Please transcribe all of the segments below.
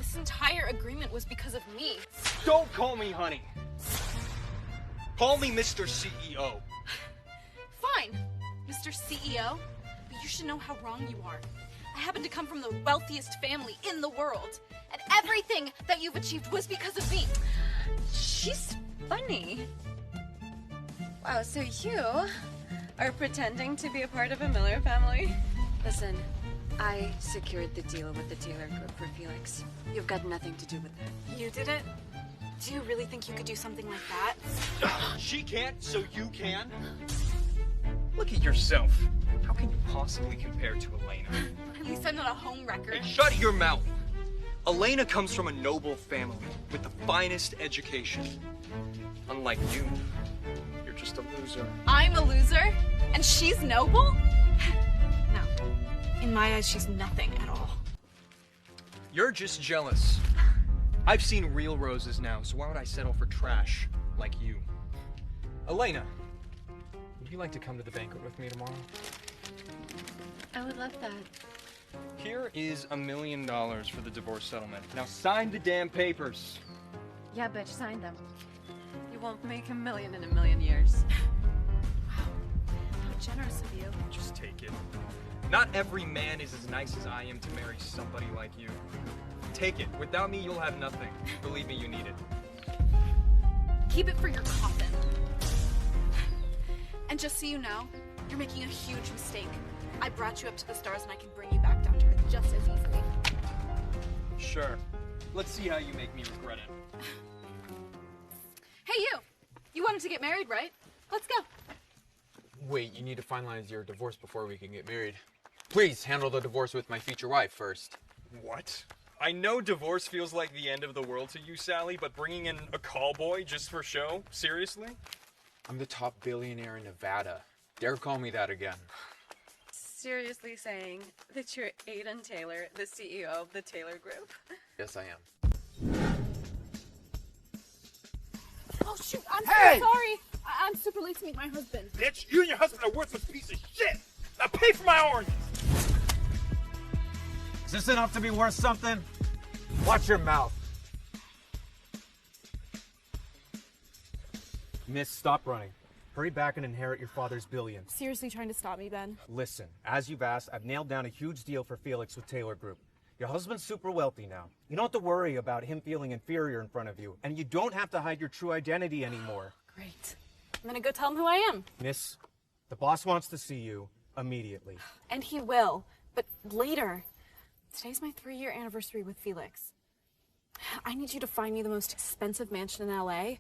This entire agreement was because of me. Don't call me honey. Call me Mr. CEO. Fine, Mr. CEO, but you should know how wrong you are. I happen to come from the wealthiest family in the world, and everything that you've achieved was because of me. She's funny. Wow, so you are pretending to be a part of a Miller family? Listen, I secured the deal with the Taylor Group for Felix. You've got nothing to do with that. You did it? Do you really think you could do something like that? She can't, so you can? Look at yourself. How can you possibly compare to Elena? At least I'm not a home wrecker. Hey, shut your mouth. Elena comes from a noble family with the finest education. Unlike you, you're just a loser. I'm a loser? And she's noble? No. In my eyes, she's nothing at all. You're just jealous. I've seen real roses now, so why would I settle for trash like you? Elena, would you like to come to the banquet with me tomorrow? I would love that. Here is $1 million for the divorce settlement. Now sign the damn papers. Yeah, bitch, sign them. You won't make $1 million in a million years. Wow. How generous of you. Just take it. Not every man is as nice as I am to marry somebody like you. Take it. Without me, you'll have nothing. Believe me, you need it. Keep it for your coffin. And just so you know, you're making a huge mistake. I brought you up to the stars and I can bring you back down to earth just as easily. Sure. Let's see how you make me regret it. Hey, you! You wanted to get married, right? Let's go. Wait, you need to finalize your divorce before we can get married. Please handle the divorce with my future wife first. What? I know divorce feels like the end of the world to you, Sally, but bringing in a call boy just for show? Seriously? I'm the top billionaire in Nevada. Dare call me that again. Seriously saying that you're Aiden Taylor, the CEO of the Taylor Group? Yes, I am. Oh, shoot, I'm so sorry. I'm super late to meet my husband. Bitch, you and your husband are worthless piece of shit! Now pay for my oranges! Is this enough to be worth something? Watch your mouth. Miss, stop running. Hurry back and inherit your father's billions. Seriously trying to stop me, Ben? Listen, as you've asked, I've nailed down a huge deal for Felix with Taylor Group. Your husband's super wealthy now. You don't have to worry about him feeling inferior in front of you, and you don't have to hide your true identity anymore. Great. I'm gonna go tell him who I am. Miss, the boss wants to see you immediately. And he will, but later. Today's my 3-year anniversary with Felix. I need you to find me the most expensive mansion in LA.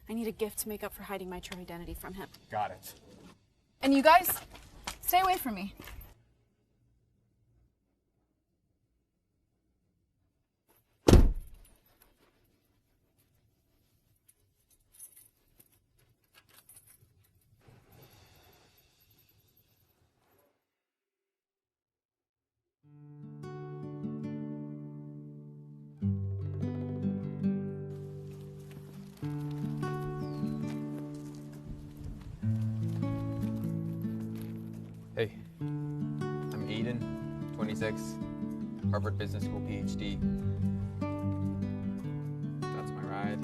I need a gift to make up for hiding my true identity from him. Got it. And you guys, stay away from me. Hey, I'm Aiden, 26, Harvard Business School PhD. That's my ride.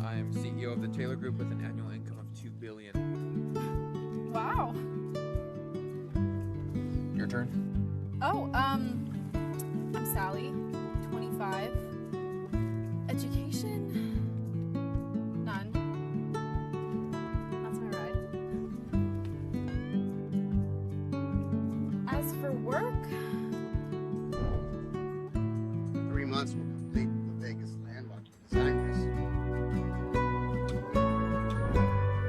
I'm CEO of the Taylor Group with an annual income of $2 billion. Wow. Your turn. Oh, I'm Sally, 25. Education? None. That's my ride. As for work, 3 months will complete the Vegas landmark design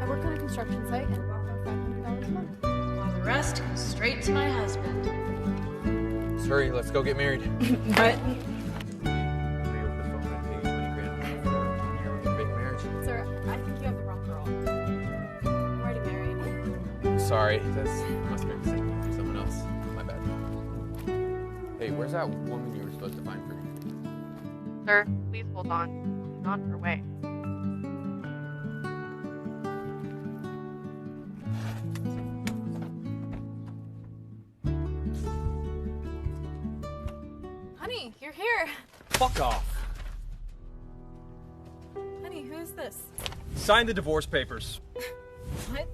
I work on a construction site and walk on $500 a month. While the rest goes straight to my husband. Let's hurry, let's go get married. But, Agree over the phone and pay you 20 grand for your fake marriage. sir, I think you have the wrong girl. I'm already married. Sorry, that's must be mistaken for someone else. My bad. Hey, where's that woman you were supposed to find for me? Sir, please hold on. She's on her way. Honey, you're here. Fuck off. Honey, who is this? Sign the divorce papers. What?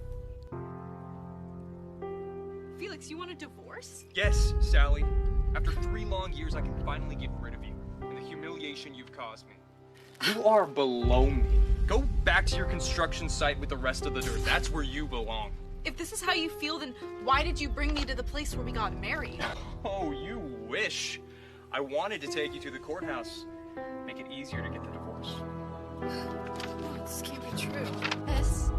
Felix, you want a divorce? Yes, Sally. After 3 long years, I can finally get rid of you and the humiliation you've caused me. You are below me. Go back to your construction site with the rest of the dirt. That's where you belong. If this is how you feel, then why did you bring me to the place where we got married? Oh, you wish. I wanted to take you to the courthouse. Make it easier to get the divorce. No, this can't be true. This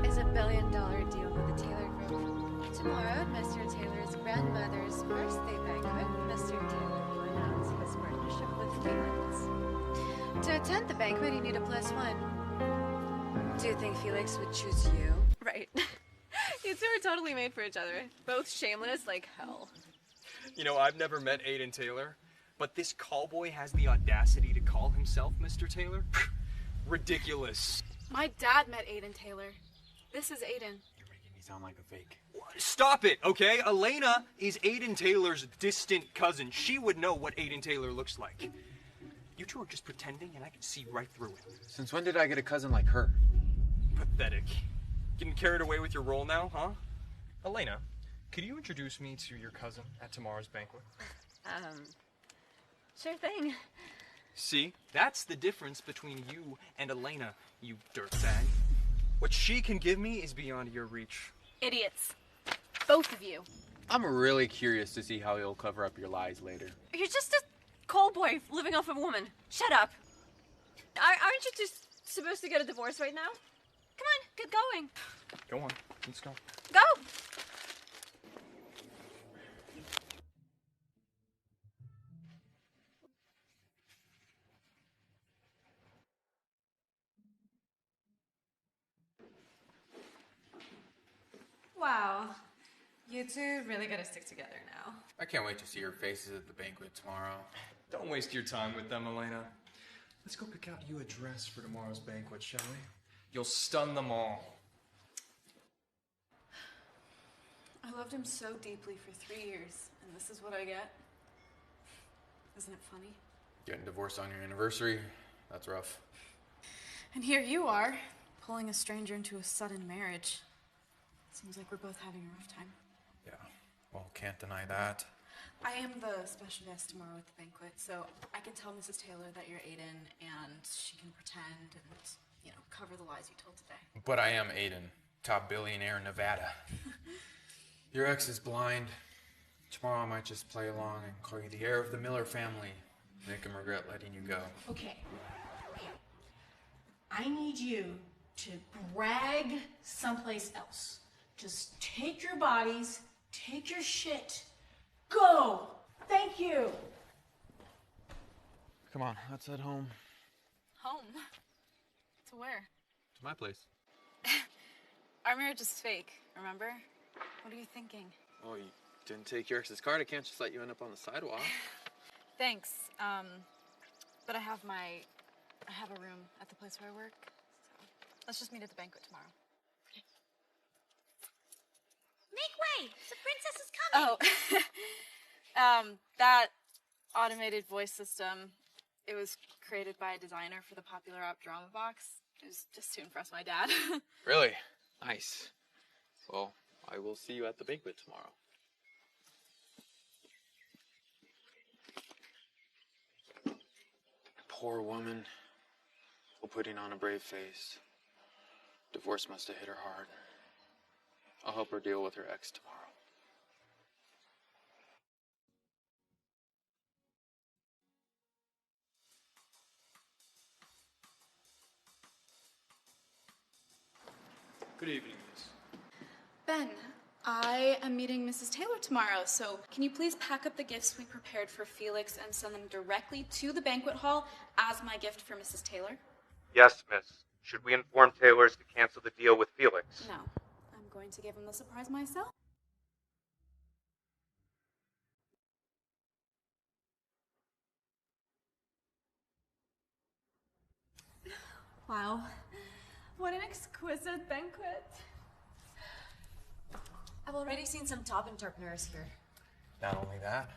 is a $1 billion deal with the Taylor Group. Tomorrow, at Mr. Taylor's grandmother's birthday banquet, Mr. Taylor will announce his partnership with Felix. To attend the banquet, you need a +1. Do you think Felix would choose you? Right. You two are totally made for each other. Both shameless like hell. You know, I've never met Aiden Taylor, but this callboy has the audacity to call himself Mr. Taylor? Ridiculous. My dad met Aiden Taylor. This is Aiden. You're making me sound like a fake. Stop it, okay? Elena is Aiden Taylor's distant cousin. She would know what Aiden Taylor looks like. You two are just pretending, and I can see right through it. Since when did I get a cousin like her? Pathetic. Getting carried away with your role now, huh? Elena, could you introduce me to your cousin at tomorrow's banquet? Sure thing. See, that's the difference between you and Elena, you dirtbag. What she can give me is beyond your reach. Idiots. Both of you. I'm really curious to see how you'll cover up your lies later. You're just a call boy living off of a woman. Shut up. Aren't you just supposed to get a divorce right now? Come on, get going. Go on, let's go. Go! Wow. You two really gotta stick together now. I can't wait to see your faces at the banquet tomorrow. Don't waste your time with them, Elena. Let's go pick out you a dress for tomorrow's banquet, shall we? You'll stun them all. I loved him so deeply for 3 years, and this is what I get. Isn't it funny? Getting divorced on your anniversary? That's rough. And here you are, pulling a stranger into a sudden marriage. Seems like we're both having a rough time. Yeah, well, can't deny that. I am the special guest tomorrow at the banquet, so I can tell Mrs. Taylor that you're Aiden, and she can pretend and, you know, cover the lies you told today. But I am Aiden, top billionaire in Nevada. Your ex is blind. Tomorrow I might just play along and call you the heir of the Miller family. Make him regret letting you go. Okay. I need you to brag someplace else. Just take your bodies, take your shit, go! Thank you! Come on, let's head home. Home? To where? To my place. Our marriage is fake, remember? What are you thinking? Oh, you didn't take your ex's card. I can't just let you end up on the sidewalk. Thanks, but I have a room at the place where I work, so let's just meet at the banquet tomorrow. Make way! The princess is coming! Oh, that automated voice system, it was created by a designer for the popular app Drama Box. It was just to impress my dad. Really? Nice. Well, I will see you at the banquet tomorrow. Poor woman. While putting on a brave face. Divorce must have hit her hard. I'll help her deal with her ex tomorrow. Good evening, miss. Ben, I am meeting Mrs. Taylor tomorrow, so can you please pack up the gifts we prepared for Felix and send them directly to the banquet hall as my gift for Mrs. Taylor? Yes, miss. Should we inform Taylors to cancel the deal with Felix? No. I'm going to give him the surprise myself. Wow. What an exquisite banquet. I've already seen some top entrepreneurs here. Not only that,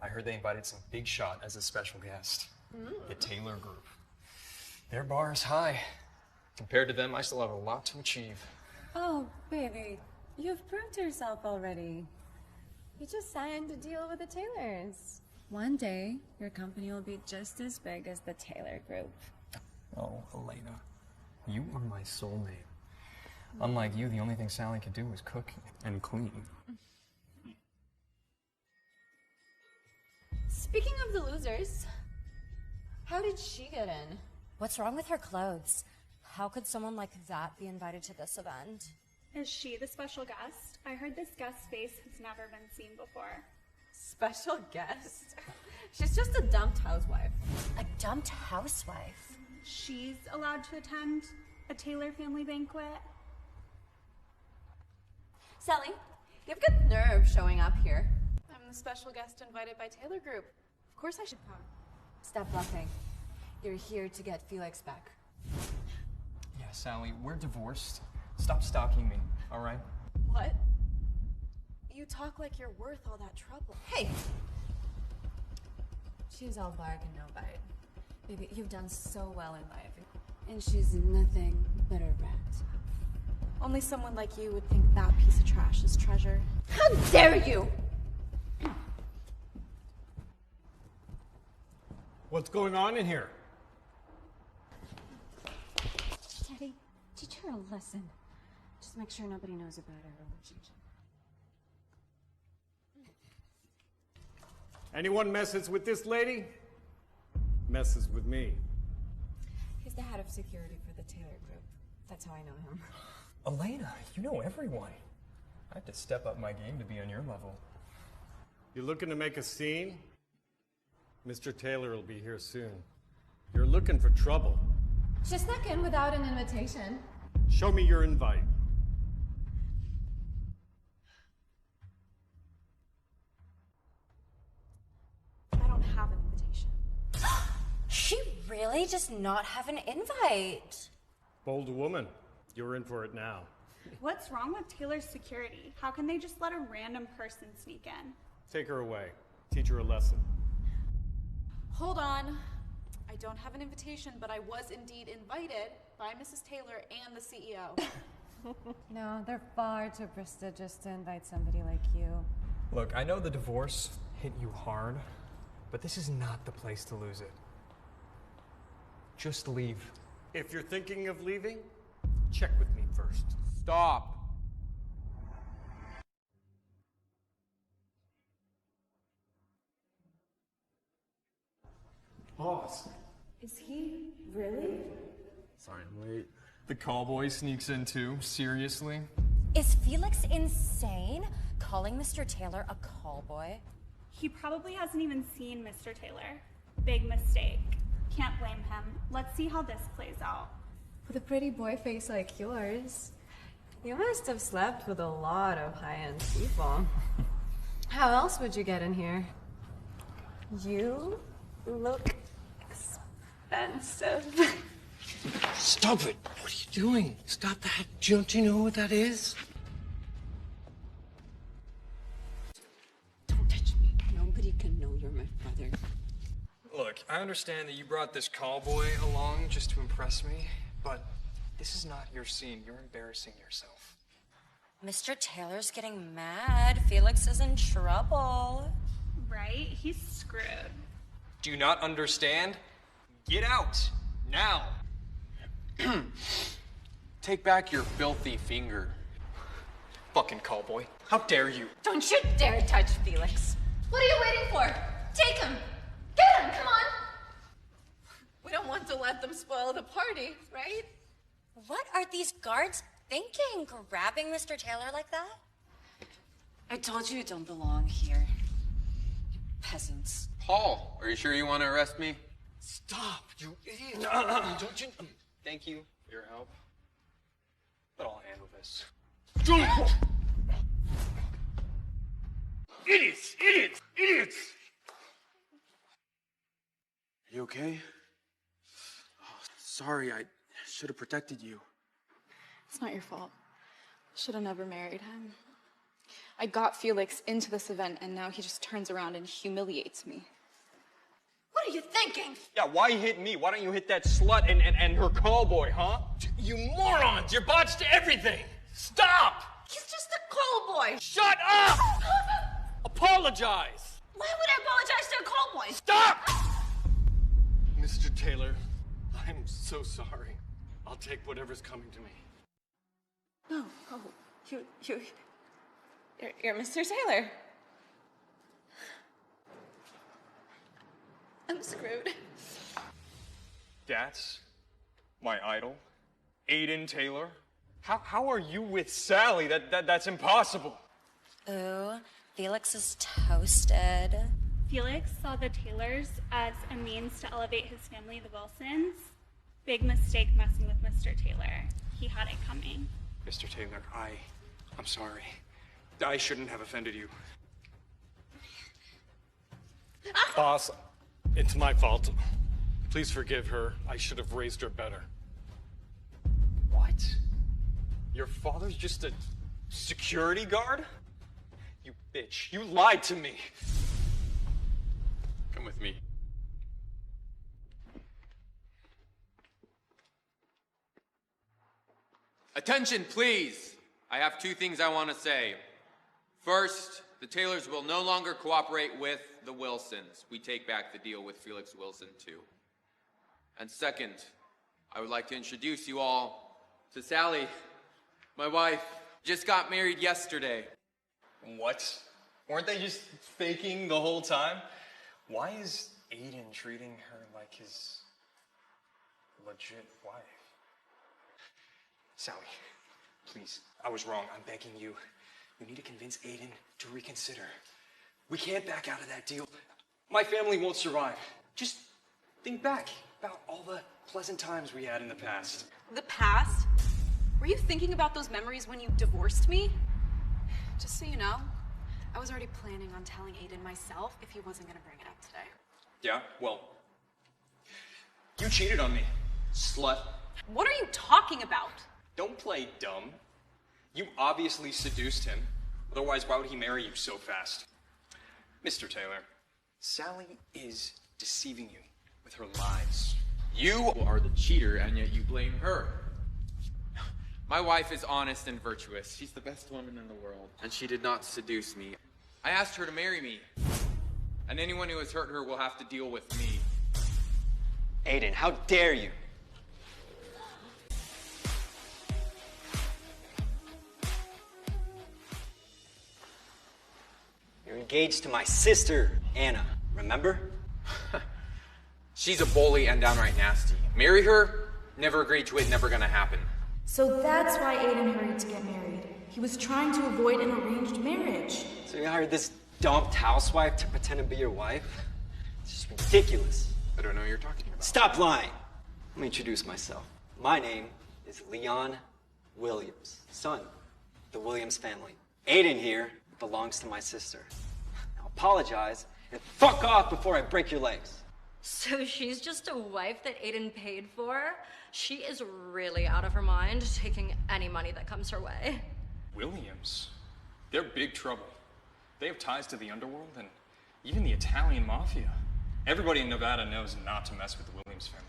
I heard they invited some big shot as a special guest. The Taylor Group. Their bar is high. Compared to them, I still have a lot to achieve. Oh, baby, you've proved yourself already. You just signed a deal with the Taylors. One day, your company will be just as big as the Taylor Group. Oh, Elena, you are my soulmate. Unlike you, the only thing Sally could do was cook and clean. Speaking of the losers, how did she get in? What's wrong with her clothes? How could someone like that be invited to this event? Is she the special guest? I heard this guest's face has never been seen before. Special guest? She's just a dumped housewife. A dumped housewife? She's allowed to attend a Taylor family banquet? Sally, you have good nerve showing up here. I'm the special guest invited by Taylor Group. Of course I should come. Stop bluffing. You're here to get Felix back. Yeah, Sally, we're divorced. Stop stalking me, all right? What? You talk like you're worth all that trouble. Hey! She's all bark and no bite. Baby, you've done so well in life. And she's nothing but a rat. Only someone like you would think that piece of trash is treasure. How dare you! What's going on in here? Daddy, teach her a lesson. Just make sure nobody knows about our relationship. Anyone messes with this lady, messes with me. He's the head of security for the Taylor Group. That's how I know him. Elena, you know everyone. I have to step up my game to be on your level. You looking to make a scene? Mr. Taylor will be here soon. You're looking for trouble. She snuck in without an invitation. Show me your invite. I don't have an invitation. She really does not have an invite. Bold woman. You're in for it now. What's wrong with Taylor's security? How can they just let a random person sneak in? Take her away. Teach her a lesson. Hold on. I don't have an invitation, but I was indeed invited by Mrs. Taylor and the CEO. No, they're far too prestigious to invite somebody like you. Look, I know the divorce hit you hard, but this is not the place to lose it. Just leave. If you're thinking of leaving, check with me first. Stop. Boss. Is he really? Sorry, I'm late. The callboy sneaks in too, seriously? Is Felix insane? Calling Mr. Taylor a callboy? He probably hasn't even seen Mr. Taylor. Big mistake. Can't blame him. Let's see how this plays out. With a pretty boy face like yours, you must have slept with a lot of high-end people. How else would you get in here? You look expensive. Stop it! What are you doing? Stop that! Don't you know what that is? Don't touch me. Nobody can know you're my brother. Look, I understand that you brought this callboy along just to impress me, but this is not your scene. You're embarrassing yourself. Mr. Taylor's getting mad. Felix is in trouble. Right? He's screwed. Do you not understand? Get out! Now! Take back your filthy finger. Fucking callboy. How dare you? Don't you dare touch Felix. What are you waiting for? Take him! Get him! Come on! We don't want to let them spoil the party, right? What are these guards thinking? Grabbing Mr. Taylor like that? I told you don't belong here. You peasants. Paul, are you sure you want to arrest me? Stop, you idiot! Don't you? Thank you for your help, but I'll handle this. Idiots! Idiots! Idiots! Are you okay? Oh, sorry, I should have protected you. It's not your fault. Should have never married him. I got Felix into this event, and now he just turns around and humiliates me. What are you thinking? Yeah, why hit me? Why don't you hit that slut and her callboy, huh? You morons! You botched everything! Stop! He's just a call boy. Shut up! Apologize! Why would I apologize to a call boy? Stop! Mr. Taylor, I'm so sorry. I'll take whatever's coming to me. No, oh, you're Mr. Taylor. I'm screwed. That's my idol, Aiden Taylor. How are you with Sally? That's impossible. Ooh, Felix is toasted. Felix saw the Taylors as a means to elevate his family, the Wilsons. Big mistake messing with Mr. Taylor. He had it coming. Mr. Taylor, I'm sorry. I shouldn't have offended you. Boss, it's my fault. Please forgive her. I should have raised her better. What? Your father's just a security guard? You bitch. You lied to me. Come with me. Attention, please. I have two things I want to say. First, the Taylors will no longer cooperate with the Wilsons. We take back the deal with Felix Wilson, too. And second, I would like to introduce you all to Sally, my wife. Just got married yesterday. What? Weren't they just faking the whole time? Why is Aiden treating her like his legit wife? Sally, please, I was wrong. I'm begging you. You need to convince Aiden to reconsider. We can't back out of that deal. My family won't survive. Just think back about all the pleasant times we had in the past. The past? Were you thinking about those memories when you divorced me? Just so you know, I was already planning on telling Aiden myself if he wasn't gonna bring it up today. Yeah, well, you cheated on me, slut. What are you talking about? Don't play dumb. You obviously seduced him. Otherwise, why would he marry you so fast? Mr. Taylor, Sally is deceiving you with her lies. You are the cheater, and yet you blame her. My wife is honest and virtuous. She's the best woman in the world. And she did not seduce me. I asked her to marry me. And anyone who has hurt her will have to deal with me. Aiden, how dare you? You're engaged to my sister, Anna, remember? She's a bully and downright nasty. Marry her? Never agreed to it, never gonna happen. So that's why Aiden hurried to get married. He was trying to avoid an arranged marriage. So you hired this dumped housewife to pretend to be your wife? It's just ridiculous. I don't know what you're talking about. Stop lying! Let me introduce myself. My name is Leon Williams, son of the Williams family. Aiden here belongs to my sister. Now apologize and fuck off before I break your legs. So she's just a wife that Aiden paid for? She is really out of her mind, taking any money that comes her way. Williams? They're big trouble. They have ties to the underworld and even the Italian mafia. Everybody in Nevada knows not to mess with the Williams family.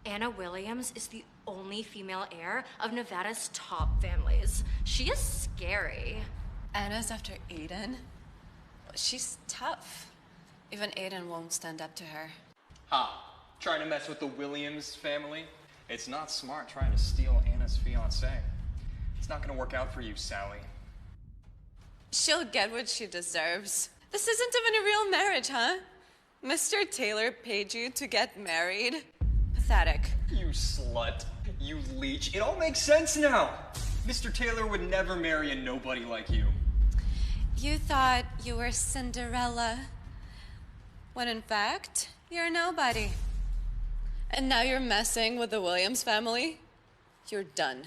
Anna Williams is the only female heir of Nevada's top families. She is scary. Anna's after Aiden? She's tough. Even Aiden won't stand up to her. Ha! Trying to mess with the Williams family? It's not smart trying to steal Anna's fiancé. It's not gonna work out for you, Sally. She'll get what she deserves. This isn't even a real marriage, huh? Mr. Taylor paid you to get married? Pathetic. You slut. You leech. It all makes sense now. Mr. Taylor would never marry a nobody like you. You thought you were Cinderella, when in fact, you're nobody. And now you're messing with the Williams family? You're done.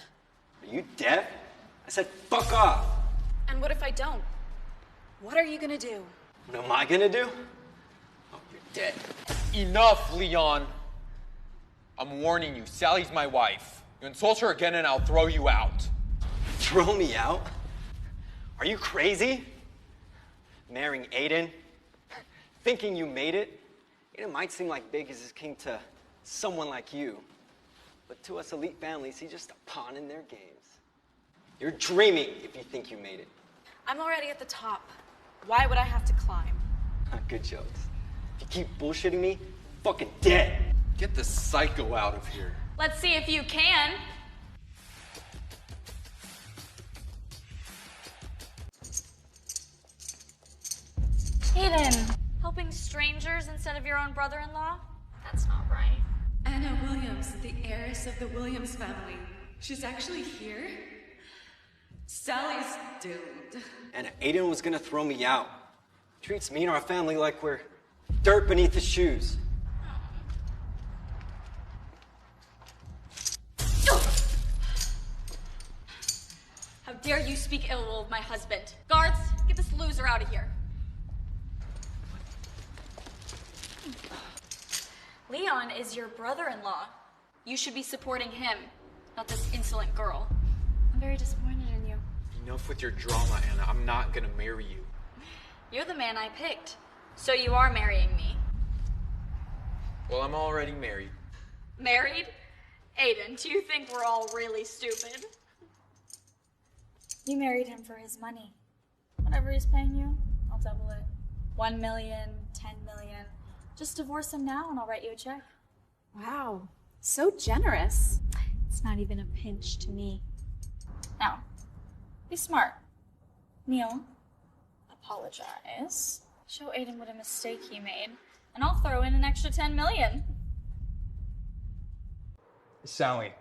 Are you deaf? I said fuck off! And what if I don't? What are you gonna do? What am I gonna do? Oh, you're dead. Enough, Leon. I'm warning you, Sally's my wife. You insult her again and I'll throw you out. Throw me out? Are you crazy? Marrying Aiden? Thinking you made it? Aiden might seem like big as his king to someone like you. But to us elite families, he's just a pawn in their games. You're dreaming if you think you made it. I'm already at the top. Why would I have to climb? Good jokes. If you keep bullshitting me, fucking dead. Get the psycho out of here. Let's see if you can. Aiden, helping strangers instead of your own brother-in-law? That's not right. Anna Williams, the heiress of the Williams family. She's actually here? Sally's doomed. And Aiden was gonna throw me out. Treats me and our family like we're dirt beneath his shoes. How dare you speak ill of my husband? Guards, get this loser out of here. Leon is your brother-in-law. You should be supporting him, not this insolent girl. I'm very disappointed in you. Enough with your drama, Anna. I'm not gonna marry you. You're the man I picked, so you are marrying me. Well, I'm already married. Married? Aiden, do you think we're all really stupid? You married him for his money. Whatever he's paying you, I'll double it. 1 million, 10 million. Just divorce him now and I'll write you a check. Wow, so generous. It's not even a pinch to me. Now, be smart. Kneel. Apologize. Show Aiden what a mistake he made. And I'll throw in an extra 10 million. Sally,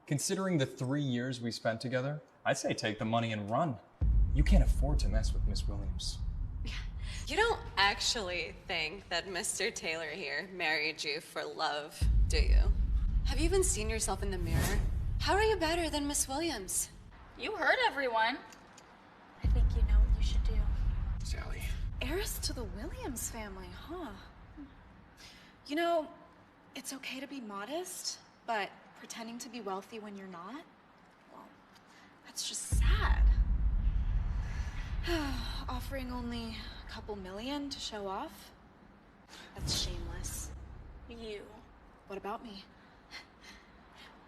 considering the 3 years we spent together, I'd say take the money and run. You can't afford to mess with Miss Williams. You don't actually think that Mr. Taylor here married you for love, do you? Have you even seen yourself in the mirror? How are you better than Miss Williams? You heard everyone. I think you know what you should do. Sally. Heiress to the Williams family, huh? You know, it's okay to be modest, but pretending to be wealthy when you're not? Well, that's just sad. Offering only a couple million to show off? That's shameless. You. What about me?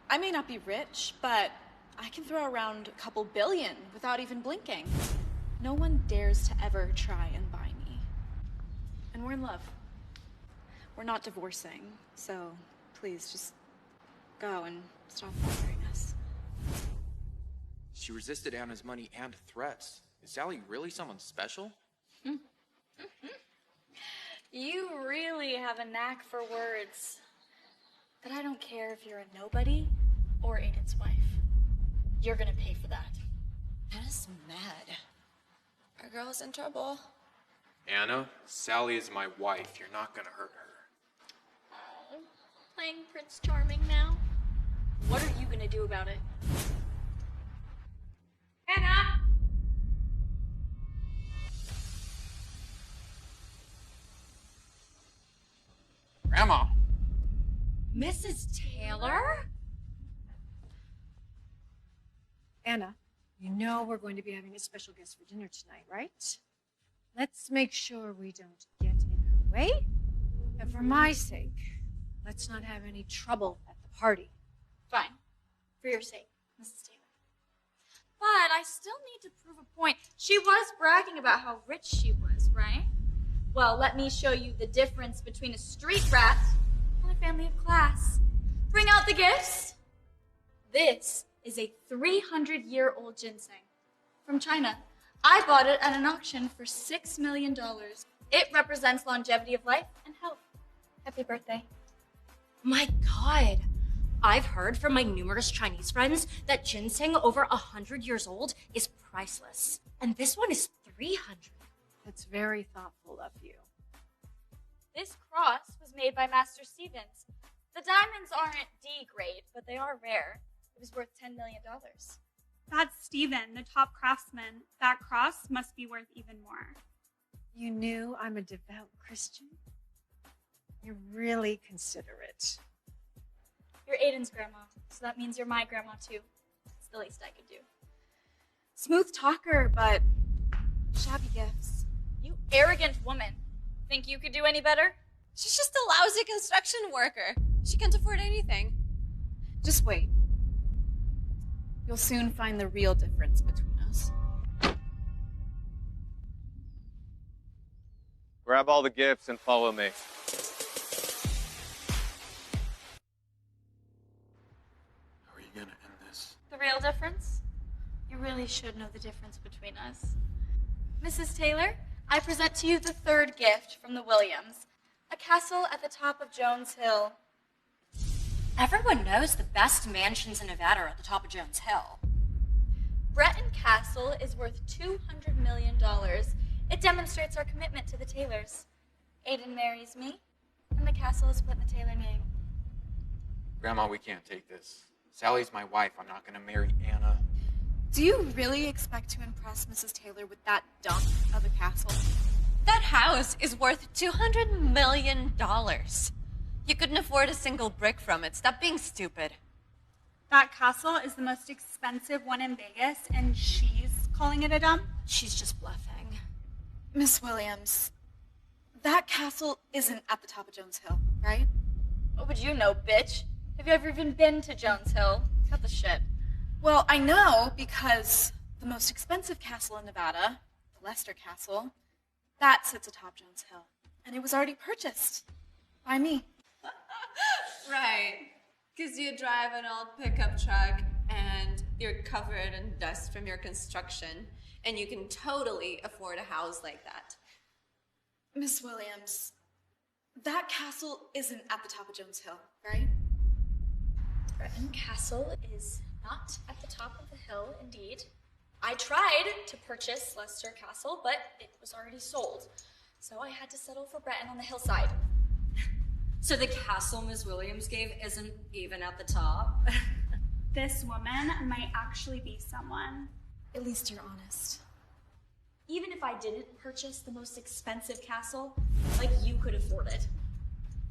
I may not be rich, but I can throw around a couple billion without even blinking. No one dares to ever try and buy me. And we're in love. We're not divorcing, so please just go and stop bothering us. She resisted Anna's money and threats. Is Sally really someone special? You really have a knack for words. But I don't care if you're a nobody or Aiden's wife. You're gonna pay for that. Anna's mad. Our girl's in trouble. Anna, Sally is my wife. You're not gonna hurt her. Oh, playing Prince Charming now? What are you gonna do about it? Anna! Grandma! Mrs. Taylor? Anna, you know we're going to be having a special guest for dinner tonight, right? Let's make sure we don't get in her way. And for my sake, let's not have any trouble at the party. Fine. For your sake, Mrs. Taylor. But I still need to prove a point. She was bragging about how rich she was, right? Well, let me show you the difference between a street rat and a family of class. Bring out the gifts. This is a 300-year-old ginseng from China. I bought it at an auction for $6 million. It represents longevity of life and health. Happy birthday. My God. I've heard from my numerous Chinese friends that ginseng over 100 years old is priceless. And this one is 300. That's very thoughtful of you. This cross was made by Master Stevens. The diamonds aren't D grade, but they are rare. It was worth $10 million. That's Stephen, the top craftsman. That cross must be worth even more. You knew I'm a devout Christian? You're really considerate. You're Aiden's grandma, so that means you're my grandma too. It's the least I could do. Smooth talker, but shabby gifts. You arrogant woman. Think you could do any better? She's just a lousy construction worker. She can't afford anything. Just wait. You'll soon find the real difference between us. Grab all the gifts and follow me. How are you gonna end this? The real difference? You really should know the difference between us. Mrs. Taylor, I present to you the third gift from the Williams. A castle at the top of Jones Hill. Everyone knows the best mansions in Nevada are at the top of Jones Hill. Breton Castle is worth $200 million. It demonstrates our commitment to the Taylors. Aiden marries me, and the castle is put in the Taylor name. Grandma, we can't take this. Sally's my wife. I'm not gonna marry Anna. Do you really expect to impress Mrs. Taylor with that dump of a castle? That house is worth $200 million. You couldn't afford a single brick from it. Stop being stupid. That castle is the most expensive one in Vegas, and she's calling it a dump? She's just bluffing. Miss Williams, that castle isn't at the top of Jones Hill, right? What would you know, bitch? Have you ever even been to Jones Hill? Cut the shit. Well, I know because the most expensive castle in Nevada, the Leicester Castle, that sits atop Jones Hill. And it was already purchased by me. Right. Because you drive an old pickup truck and you're covered in dust from your construction, and you can totally afford a house like that. Miss Williams, that castle isn't at the top of Jones Hill, right? Breton Castle is not at the top of the hill, indeed. I tried to purchase Leicester Castle, but it was already sold. So I had to settle for Breton on the hillside. So the castle Ms. Williams gave isn't even at the top? This woman might actually be someone. At least you're honest. Even if I didn't purchase the most expensive castle, like you could afford it.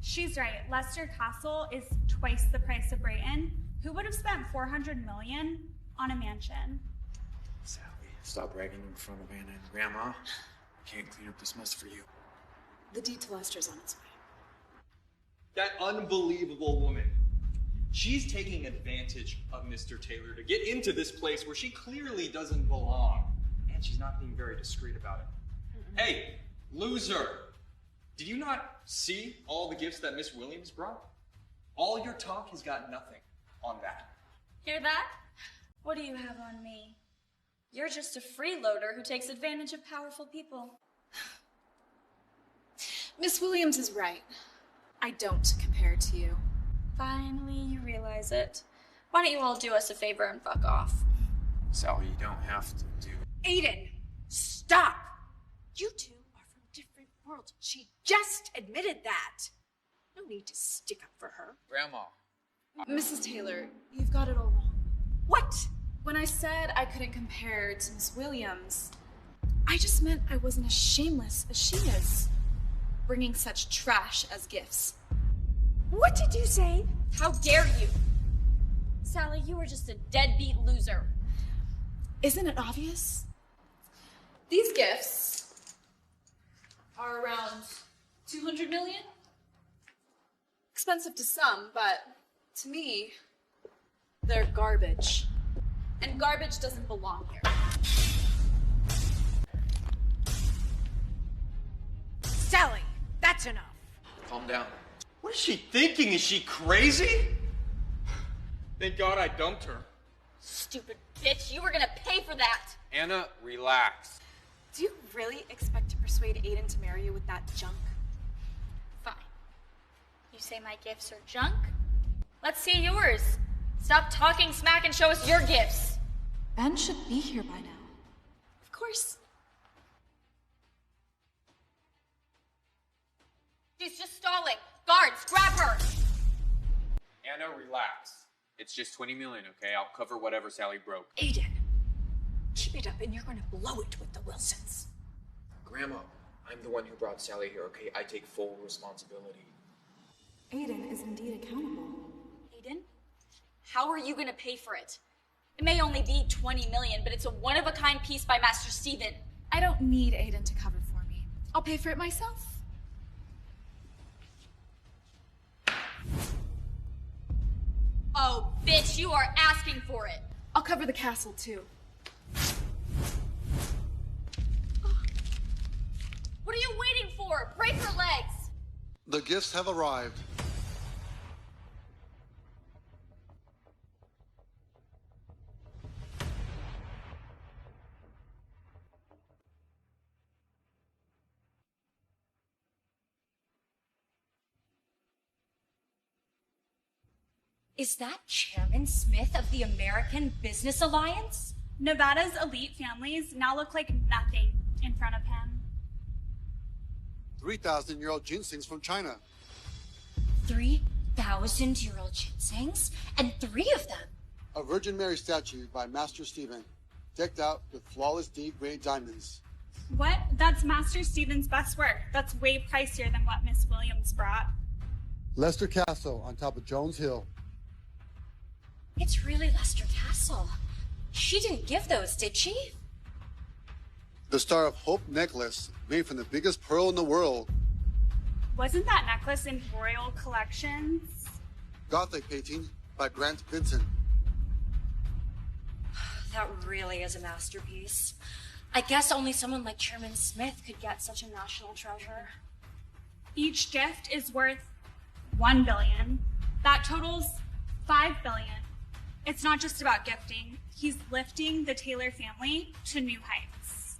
She's right. Leicester Castle is twice the price of Brayton. Who would have spent $400 million on a mansion? Sally, stop bragging in front of Anna and Grandma. Can't clean up this mess for you. The deed to Lester's on its way. That unbelievable woman. She's taking advantage of Mr. Taylor to get into this place where she clearly doesn't belong. And she's not being very discreet about it. Hey, loser! Did you not see all the gifts that Miss Williams brought? All your talk has got nothing on that. Hear that? What do you have on me? You're just a freeloader who takes advantage of powerful people. Miss Williams is right. I don't compare to you. Finally, you realize it. Why don't you all do us a favor and fuck off? Sally, you don't have to do... Aiden, stop! You two are from different worlds. She just admitted that. No need to stick up for her. Grandma. Mrs. Taylor, you've got it all wrong. What? When I said I couldn't compare to Miss Williams, I just meant I wasn't as shameless as she is, bringing such trash as gifts. What did you say? How dare you? Sally, you are just a deadbeat loser. Isn't it obvious? These gifts are around 200 million. Expensive to some, but to me, they're garbage. And garbage doesn't belong here. Sally, that's enough. Calm down. What is she thinking? Is she crazy? Thank God I dumped her. Stupid bitch, you were gonna pay for that. Anna, relax. Do you really expect to persuade Aiden to marry you with that junk? Fine. You say my gifts are junk? Let's see yours. Stop talking smack and show us your gifts. Ben should be here by now. Of course. She's just stalling. Guards, grab her! Anna, relax. It's just 20 million, okay? I'll cover whatever Sally broke. Aiden, keep it up and you're gonna blow it with the Wilsons. Grandma, I'm the one who brought Sally here, okay? I take full responsibility. Aiden is indeed accountable. Aiden, how are you gonna pay for it? It may only be 20 million, but it's a one-of-a-kind piece by Master Stephen. I don't need Aiden to cover for me. I'll pay for it myself. Oh, bitch, you are asking for it. I'll cover the castle too. What are you waiting for? Break her legs. The gifts have arrived. Is that Chairman Smith of the American Business Alliance? Nevada's elite families now look like nothing in front of him. 3,000-year-old ginsengs from China. 3,000-year-old ginsengs? And 3 of them? A Virgin Mary statue by Master Stephen, decked out with flawless deep-grade diamonds. What? That's Master Stephen's best work. That's way pricier than what Miss Williams brought. Leicester Castle on top of Jones Hill. It's really Leicester Castle. She didn't give those, did she? The Star of Hope necklace, made from the biggest pearl in the world. Wasn't that necklace in royal collections? Gothic painting by Grant Vincent. That really is a masterpiece. I guess only someone like Chairman Smith could get such a national treasure. Each gift is worth $1 billion. That totals $5 billion. It's not just about gifting. He's lifting the Taylor family to new heights.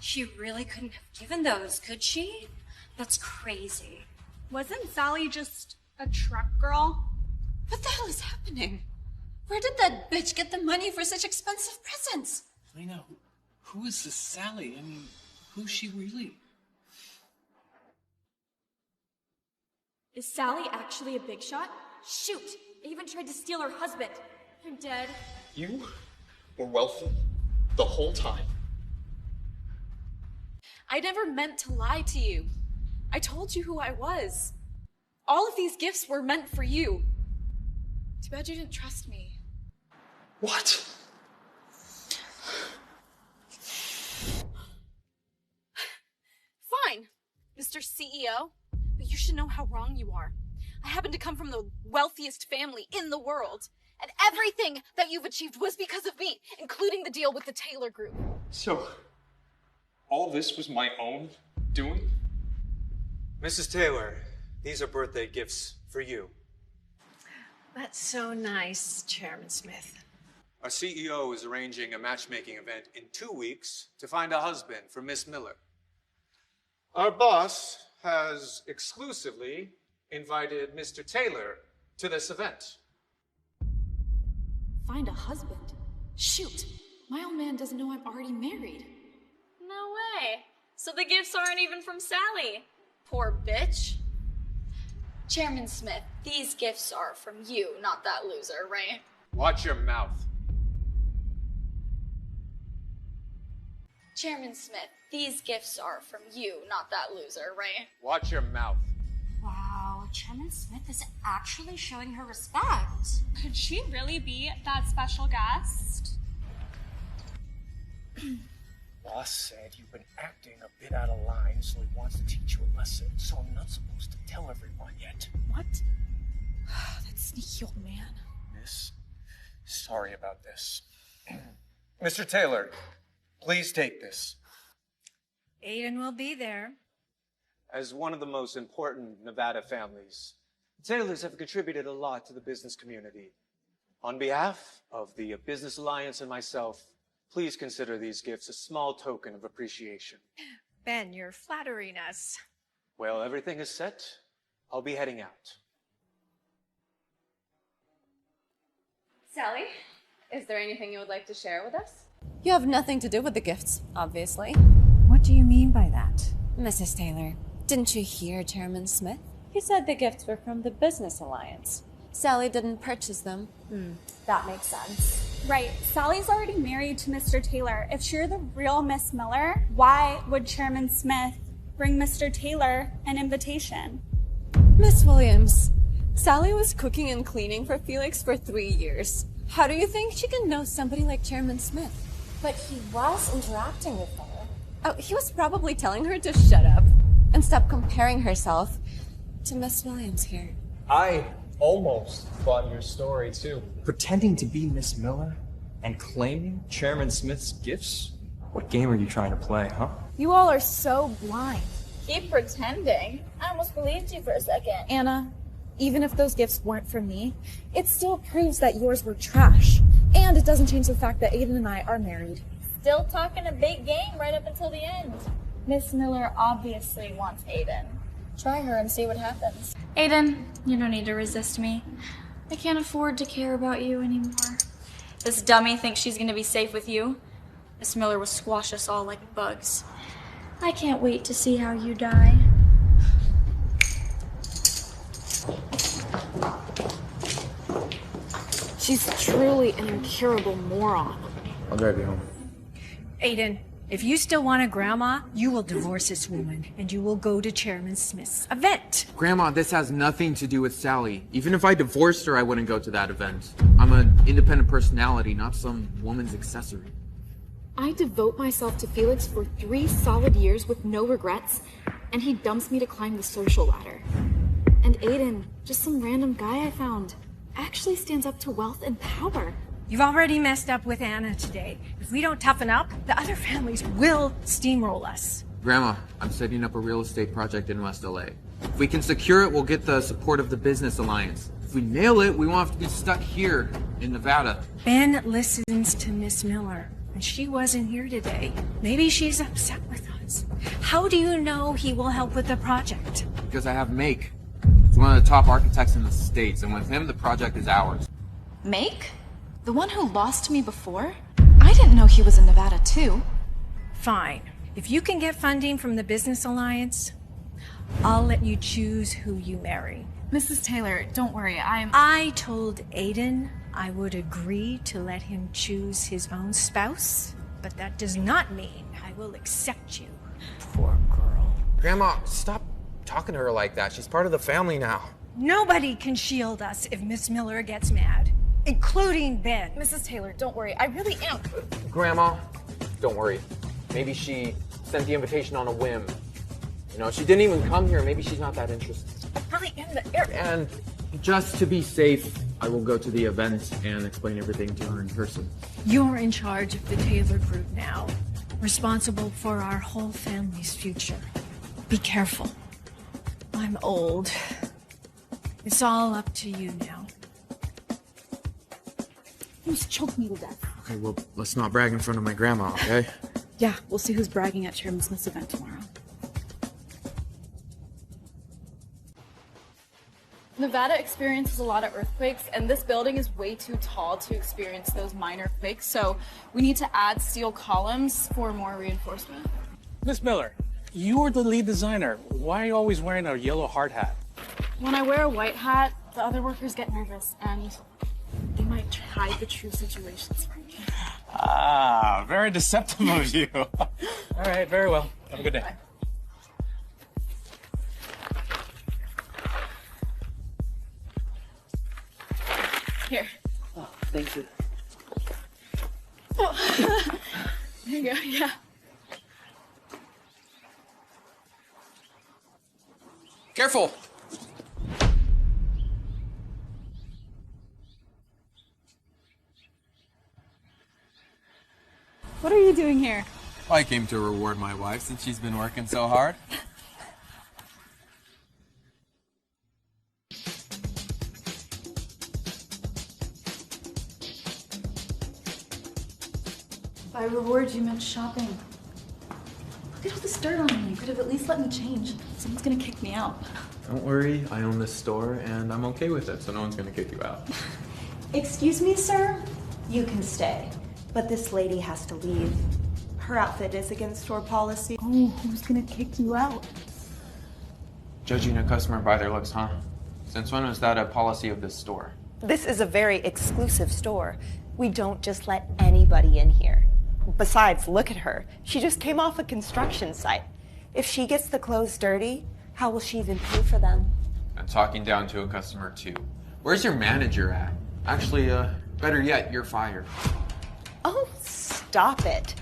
She really couldn't have given those, could she? That's crazy. Wasn't Sally just a truck girl? What the hell is happening? Where did that bitch get the money for such expensive presents? Lena, who is this Sally? I mean, who's she really? Is Sally actually a big shot? Shoot! I even tried to steal her husband. I'm dead. You were wealthy the whole time. I never meant to lie to you. I told you who I was. All of these gifts were meant for you. Too bad you didn't trust me. What? Fine, Mr. CEO, but you should know how wrong you are. I happen to come from the wealthiest family in the world, and everything that you've achieved was because of me, including the deal with the Taylor Group. So, all this was my own doing? Mrs. Taylor, these are birthday gifts for you. That's so nice, Chairman Smith. Our CEO is arranging a matchmaking event in 2 weeks to find a husband for Miss Miller. Our boss has exclusively invited Mr. Taylor to this event. Find a husband? Shoot, my old man doesn't know I'm already married. No way. So the gifts aren't even from Sally. Poor bitch. Chairman Smith, these gifts are from you, not that loser, right? Watch your mouth. Chairman Smith, these gifts are from you, not that loser, right? Watch your mouth. Wow, Chairman Smith is actually showing her respect. Could she really be that special guest? Boss said you've been acting a bit out of line, so he wants to teach you a lesson. So I'm not supposed to tell everyone yet. What? That sneaky old man. Miss, sorry about this. Mr. Taylor, please take this. Aiden will be there. As one of the most important Nevada families, the Taylors have contributed a lot to the business community. On behalf of the Business Alliance and myself, please consider these gifts a small token of appreciation. Ben, you're flattering us. Well, everything is set. I'll be heading out. Sally, is there anything you would like to share with us? You have nothing to do with the gifts, obviously. What do you mean by that? Mrs. Taylor, didn't you hear Chairman Smith? He said the gifts were from the Business Alliance. Sally didn't purchase them. That makes sense. Right. Sally's already married to Mr. Taylor. If you're the real Miss Miller, why would Chairman Smith bring Mr. Taylor an invitation? Miss Williams, Sally was cooking and cleaning for Felix for 3 years. How do you think she can know somebody like Chairman Smith? But he was interacting with her. Oh, he was probably telling her to shut up and stop comparing herself to Miss Williams here. I almost bought your story too. Pretending to be Miss Miller and claiming Chairman Smith's gifts? What game are you trying to play, huh? You all are so blind. Keep pretending. I almost believed you for a second. Anna, even if those gifts weren't from me, it still proves that yours were trash. And it doesn't change the fact that Aiden and I are married. Still talking a big game right up until the end. Miss Miller obviously wants Aiden. Try her and see what happens. Aiden, you don't need to resist me. I can't afford to care about you anymore. This dummy thinks she's gonna be safe with you. Miss Miller will squash us all like bugs. I can't wait to see how you die. She's truly an incurable moron. I'll drive you home. Aiden, if you still want a grandma, you will divorce this woman and you will go to Chairman Smith's event. Grandma, this has nothing to do with Sally. Even if I divorced her, I wouldn't go to that event. I'm an independent personality, not some woman's accessory. I devote myself to Felix for 3 solid years with no regrets, and he dumps me to climb the social ladder. And Aiden, just some random guy I found, actually stands up to wealth and power. You've already messed up with Anna today. If we don't toughen up, the other families will steamroll us. Grandma, I'm setting up a real estate project in West LA. If we can secure it, we'll get the support of the Business Alliance. If we nail it, we won't have to be stuck here in Nevada. Ben listens to Miss Miller, and she wasn't here today. Maybe she's upset with us. How do you know he will help with the project? Because I have Make. He's one of the top architects in the States, and with him, the project is ours. Make? The one who lost to me before? I didn't know he was in Nevada too. Fine. If you can get funding from the Business Alliance, I'll let you choose who you marry. Mrs. Taylor, don't worry, I told Aiden I would agree to let him choose his own spouse, but that does not mean I will accept you. Poor girl. Grandma, stop talking to her like that. She's part of the family now. Nobody can shield us if Miss Miller gets mad, including Ben. Mrs. Taylor, don't worry, I really am. Grandma, don't worry. Maybe she sent the invitation on a whim. You know, she didn't even come here. Maybe she's not that interested. I really am the heir. And just to be safe, I will go to the event and explain everything to her in person. You're in charge of the Taylor group now, responsible for our whole family's future. Be careful. I'm old. It's all up to you now. You just choked me to death. Okay, well, let's not brag in front of my grandma, okay? Yeah, we'll see who's bragging at Chairman Smith's event tomorrow. Nevada experiences a lot of earthquakes, and this building is way too tall to experience those minor quakes, so we need to add steel columns for more reinforcement. Miss Miller, you are the lead designer. Why are you always wearing a yellow hard hat? When I wear a white hat, the other workers get nervous, and they might hide the true situations from me. Ah, very deceptive of you. All right, very well. Have a good day. Bye. Here. Oh, thank you. Oh. There you go, yeah. Careful! What are you doing here? I came to reward my wife since she's been working so hard. By reward, you meant shopping. Look at all this dirt on me. You could have at least let me change. Someone's gonna kick me out. Don't worry, I own this store, and I'm okay with it, so no one's gonna kick you out. Excuse me, sir? You can stay, but this lady has to leave. Her outfit is against store policy. Oh, who's gonna kick you out? Judging a customer by their looks, huh? Since when was that a policy of this store? This is a very exclusive store. We don't just let anybody in here. Besides, look at her. She just came off a construction site. If she gets the clothes dirty, how will she even pay for them? I'm talking down to a customer, too. Where's your manager at? Actually, better yet, you're fired. Oh, stop it.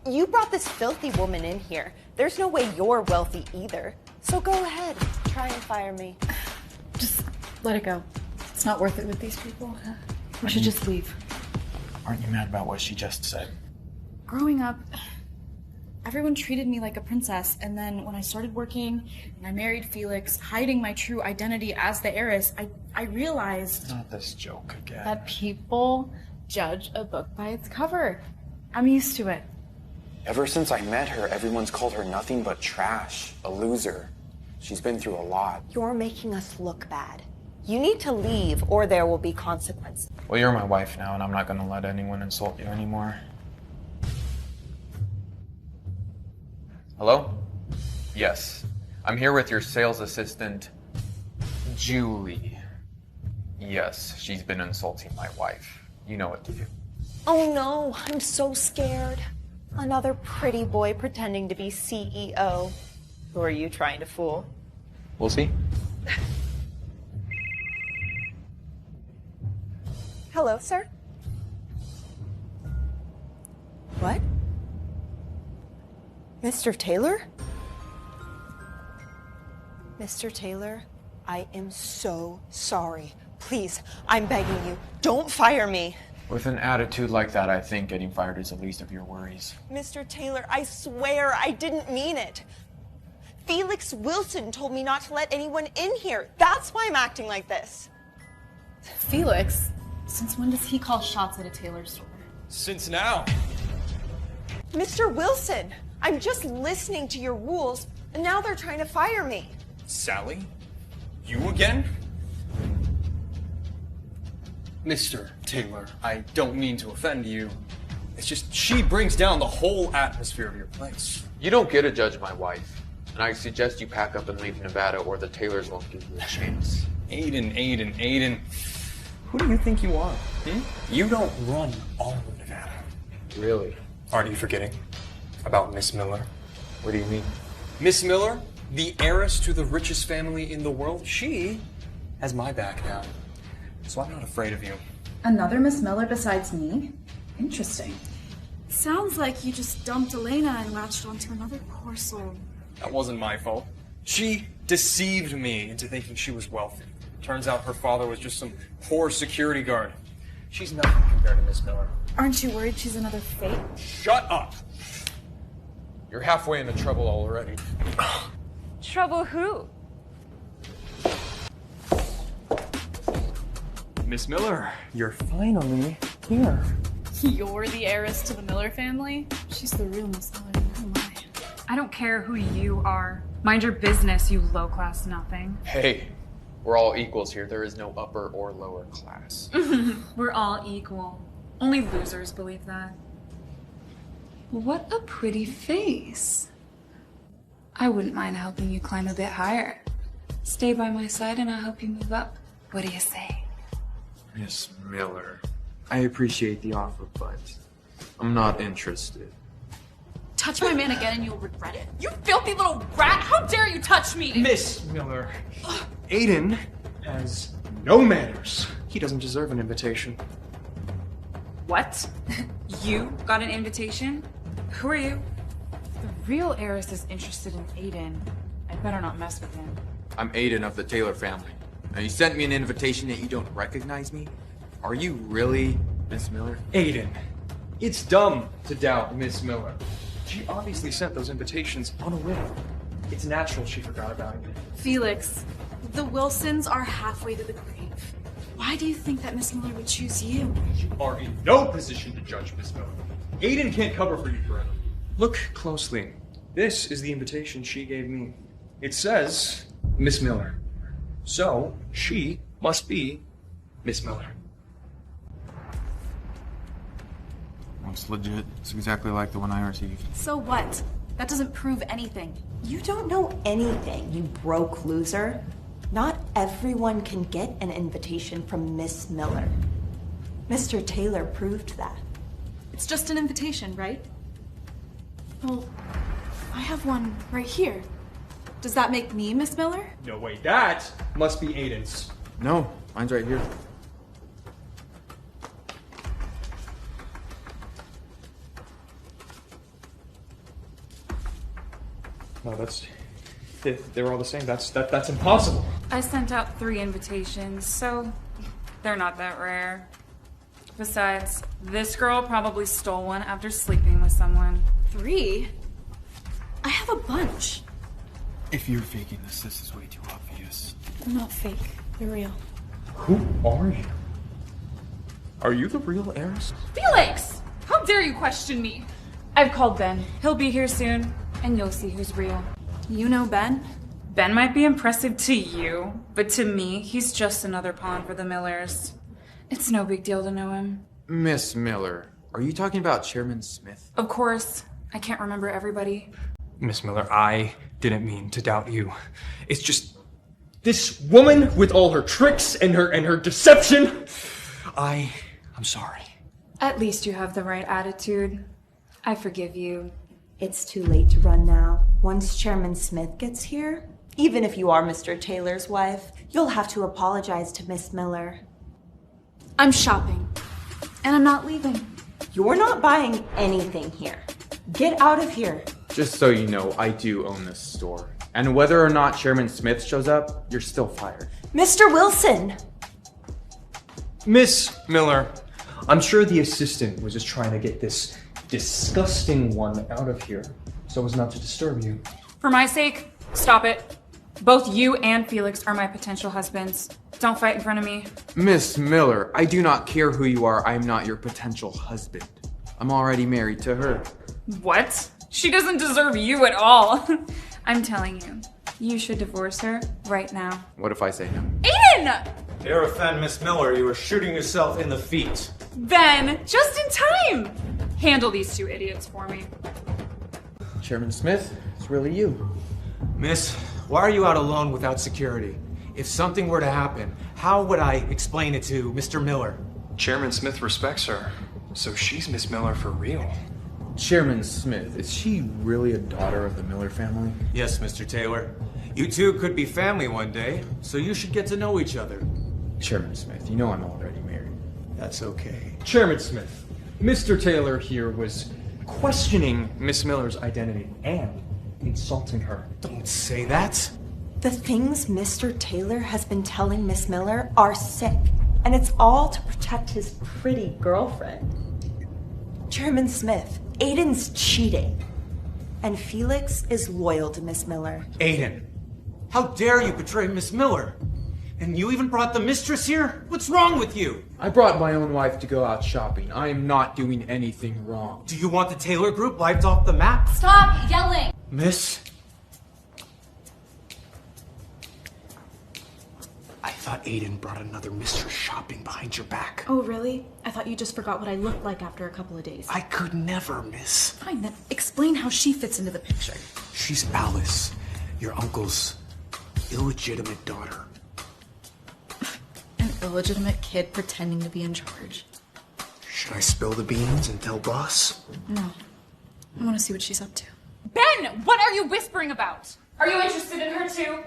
You brought this filthy woman in here. There's no way you're wealthy either. So go ahead, try and fire me. Just let it go. It's not worth it with these people. We should just leave. Aren't you mad about what she just said? Growing up, everyone treated me like a princess, and then when I started working and I married Felix, hiding my true identity as the heiress, I realized Not this joke again. that people judge a book by its cover. I'm used to it. Ever since I met her, everyone's called her nothing but trash, a loser. She's been through a lot. You're making us look bad. You need to leave, or there will be consequences. Well, you're my wife now, and I'm not gonna let anyone insult you anymore. Hello? Yes. I'm here with your sales assistant, Julie. Yes, she's been insulting my wife. You know what to do. Oh no, I'm so scared. Another pretty boy pretending to be CEO. Who are you trying to fool? We'll see. Hello, sir? What? Mr. Taylor? Mr. Taylor, I am so sorry. Please, I'm begging you, don't fire me. With an attitude like that, I think getting fired is the least of your worries. Mr. Taylor, I swear I didn't mean it. Felix Wilson told me not to let anyone in here. That's why I'm acting like this. Felix? Since when does he call shots at a tailor store? Since now. Mr. Wilson, I'm just listening to your rules, and now they're trying to fire me. Sally? You again? Mr. Taylor, I don't mean to offend you. It's just she brings down the whole atmosphere of your place. You don't get to judge my wife. And I suggest you pack up and leave Nevada or the Taylors won't give you a chance. Aiden. Who do you think you are? You don't run all of Nevada. Really? Aren't you forgetting about Miss Miller? What do you mean? Miss Miller, the heiress to the richest family in the world, she has my back now. So I'm not afraid of you. Another Miss Miller besides me? Interesting. Sounds like you just dumped Elena and latched onto another poor soul. That wasn't my fault. She deceived me into thinking she was wealthy. Turns out her father was just some poor security guard. She's nothing compared to Miss Miller. Aren't you worried she's another fake? Shut up! You're halfway into trouble already. Trouble who? Miss Miller, you're finally here. You're the heiress to the Miller family? She's the real Miss Miller. Who am I? I don't care who you are. Mind your business, you low-class nothing. Hey, we're all equals here. There is no upper or lower class. We're all equal. Only losers believe that. What a pretty face. I wouldn't mind helping you climb a bit higher. Stay by my side and I'll help you move up. What do you say? Miss Miller, I appreciate the offer, but I'm not interested. Touch my man again and you'll regret it. You filthy little rat! How dare you touch me! Miss Miller, Aiden has no manners. He doesn't deserve an invitation. What? You got an invitation? Who are you? The real heiress is interested in Aiden. I better not mess with him. I'm Aiden of the Taylor family. And you sent me an invitation yet you don't recognize me? Are you really Miss Miller? Aiden, it's dumb to doubt Miss Miller. She obviously sent those invitations on a whim. It's natural she forgot about you. Felix, the Wilsons are halfway to the grave. Why do you think that Miss Miller would choose you? You are in no position to judge Miss Miller. Aiden can't cover for you forever. Look closely. This is the invitation she gave me. It says Miss Miller. So, she must be Miss Miller. Looks legit. It's exactly like the one I received. So what? That doesn't prove anything. You don't know anything, you broke loser. Not everyone can get an invitation from Miss Miller. Mr. Taylor proved that. It's just an invitation, right? Well, I have one right here. Does that make me Miss Miller? No, wait, that must be Aiden's. No, mine's right here. No, they're all the same. That's impossible. I sent out 3 invitations, so they're not that rare. Besides, this girl probably stole one after sleeping with someone. 3? I have a bunch. If you're faking this is way too obvious. They're not fake. They're real. Who are you? Are you the real heiress? Felix! How dare you question me? I've called Ben. He'll be here soon, and you'll see who's real. You know Ben? Ben might be impressive to you, but to me, he's just another pawn for the Millers. It's no big deal to know him. Miss Miller, are you talking about Chairman Smith? Of course. I can't remember everybody. Miss Miller, I didn't mean to doubt you. It's just this woman with all her tricks and her deception. I'm sorry. At least you have the right attitude. I forgive you. It's too late to run now. Once Chairman Smith gets here, even if you are Mr. Taylor's wife, you'll have to apologize to Miss Miller. I'm shopping. And I'm not leaving. You're not buying anything here. Get out of here. Just so you know, I do own this store. And whether or not Chairman Smith shows up, you're still fired. Mr. Wilson! Miss Miller, I'm sure the assistant was just trying to get this disgusting one out of here so as not to disturb you. For my sake, stop it. Both you and Felix are my potential husbands. Don't fight in front of me. Miss Miller, I do not care who you are. I am not your potential husband. I'm already married to her. What? She doesn't deserve you at all. I'm telling you, you should divorce her right now. What if I say no? Aiden! Dare offend Miss Miller, you are shooting yourself in the feet. Ben, just in time! Handle these 2 idiots for me. Chairman Smith, it's really you. Miss, why are you out alone without security? If something were to happen, how would I explain it to Mr. Miller? Chairman Smith respects her, so she's Miss Miller for real. Chairman Smith, is she really a daughter of the Miller family? Yes, Mr. Taylor. You two could be family one day, so you should get to know each other. Chairman Smith, you know I'm already married. That's okay. Chairman Smith, Mr. Taylor here was questioning Miss Miller's identity and insulting her. Don't say that. The things Mr. Taylor has been telling Miss Miller are sick, and it's all to protect his pretty girlfriend. Chairman Smith, Aiden's cheating, and Felix is loyal to Miss Miller. Aiden, how dare you betray Miss Miller? And you even brought the mistress here? What's wrong with you? I brought my own wife to go out shopping. I am not doing anything wrong. Do you want the Taylor group wiped off the map? Stop yelling! Miss? I thought Aiden brought another mistress shopping behind your back. Oh, really? I thought you just forgot what I looked like after a couple of days. I could never, miss. Fine, then explain how she fits into the picture. She's Alice, your uncle's illegitimate daughter. An illegitimate kid pretending to be in charge. Should I spill the beans and tell boss? No. I want to see what she's up to. Ben, what are you whispering about? Are you interested in her too?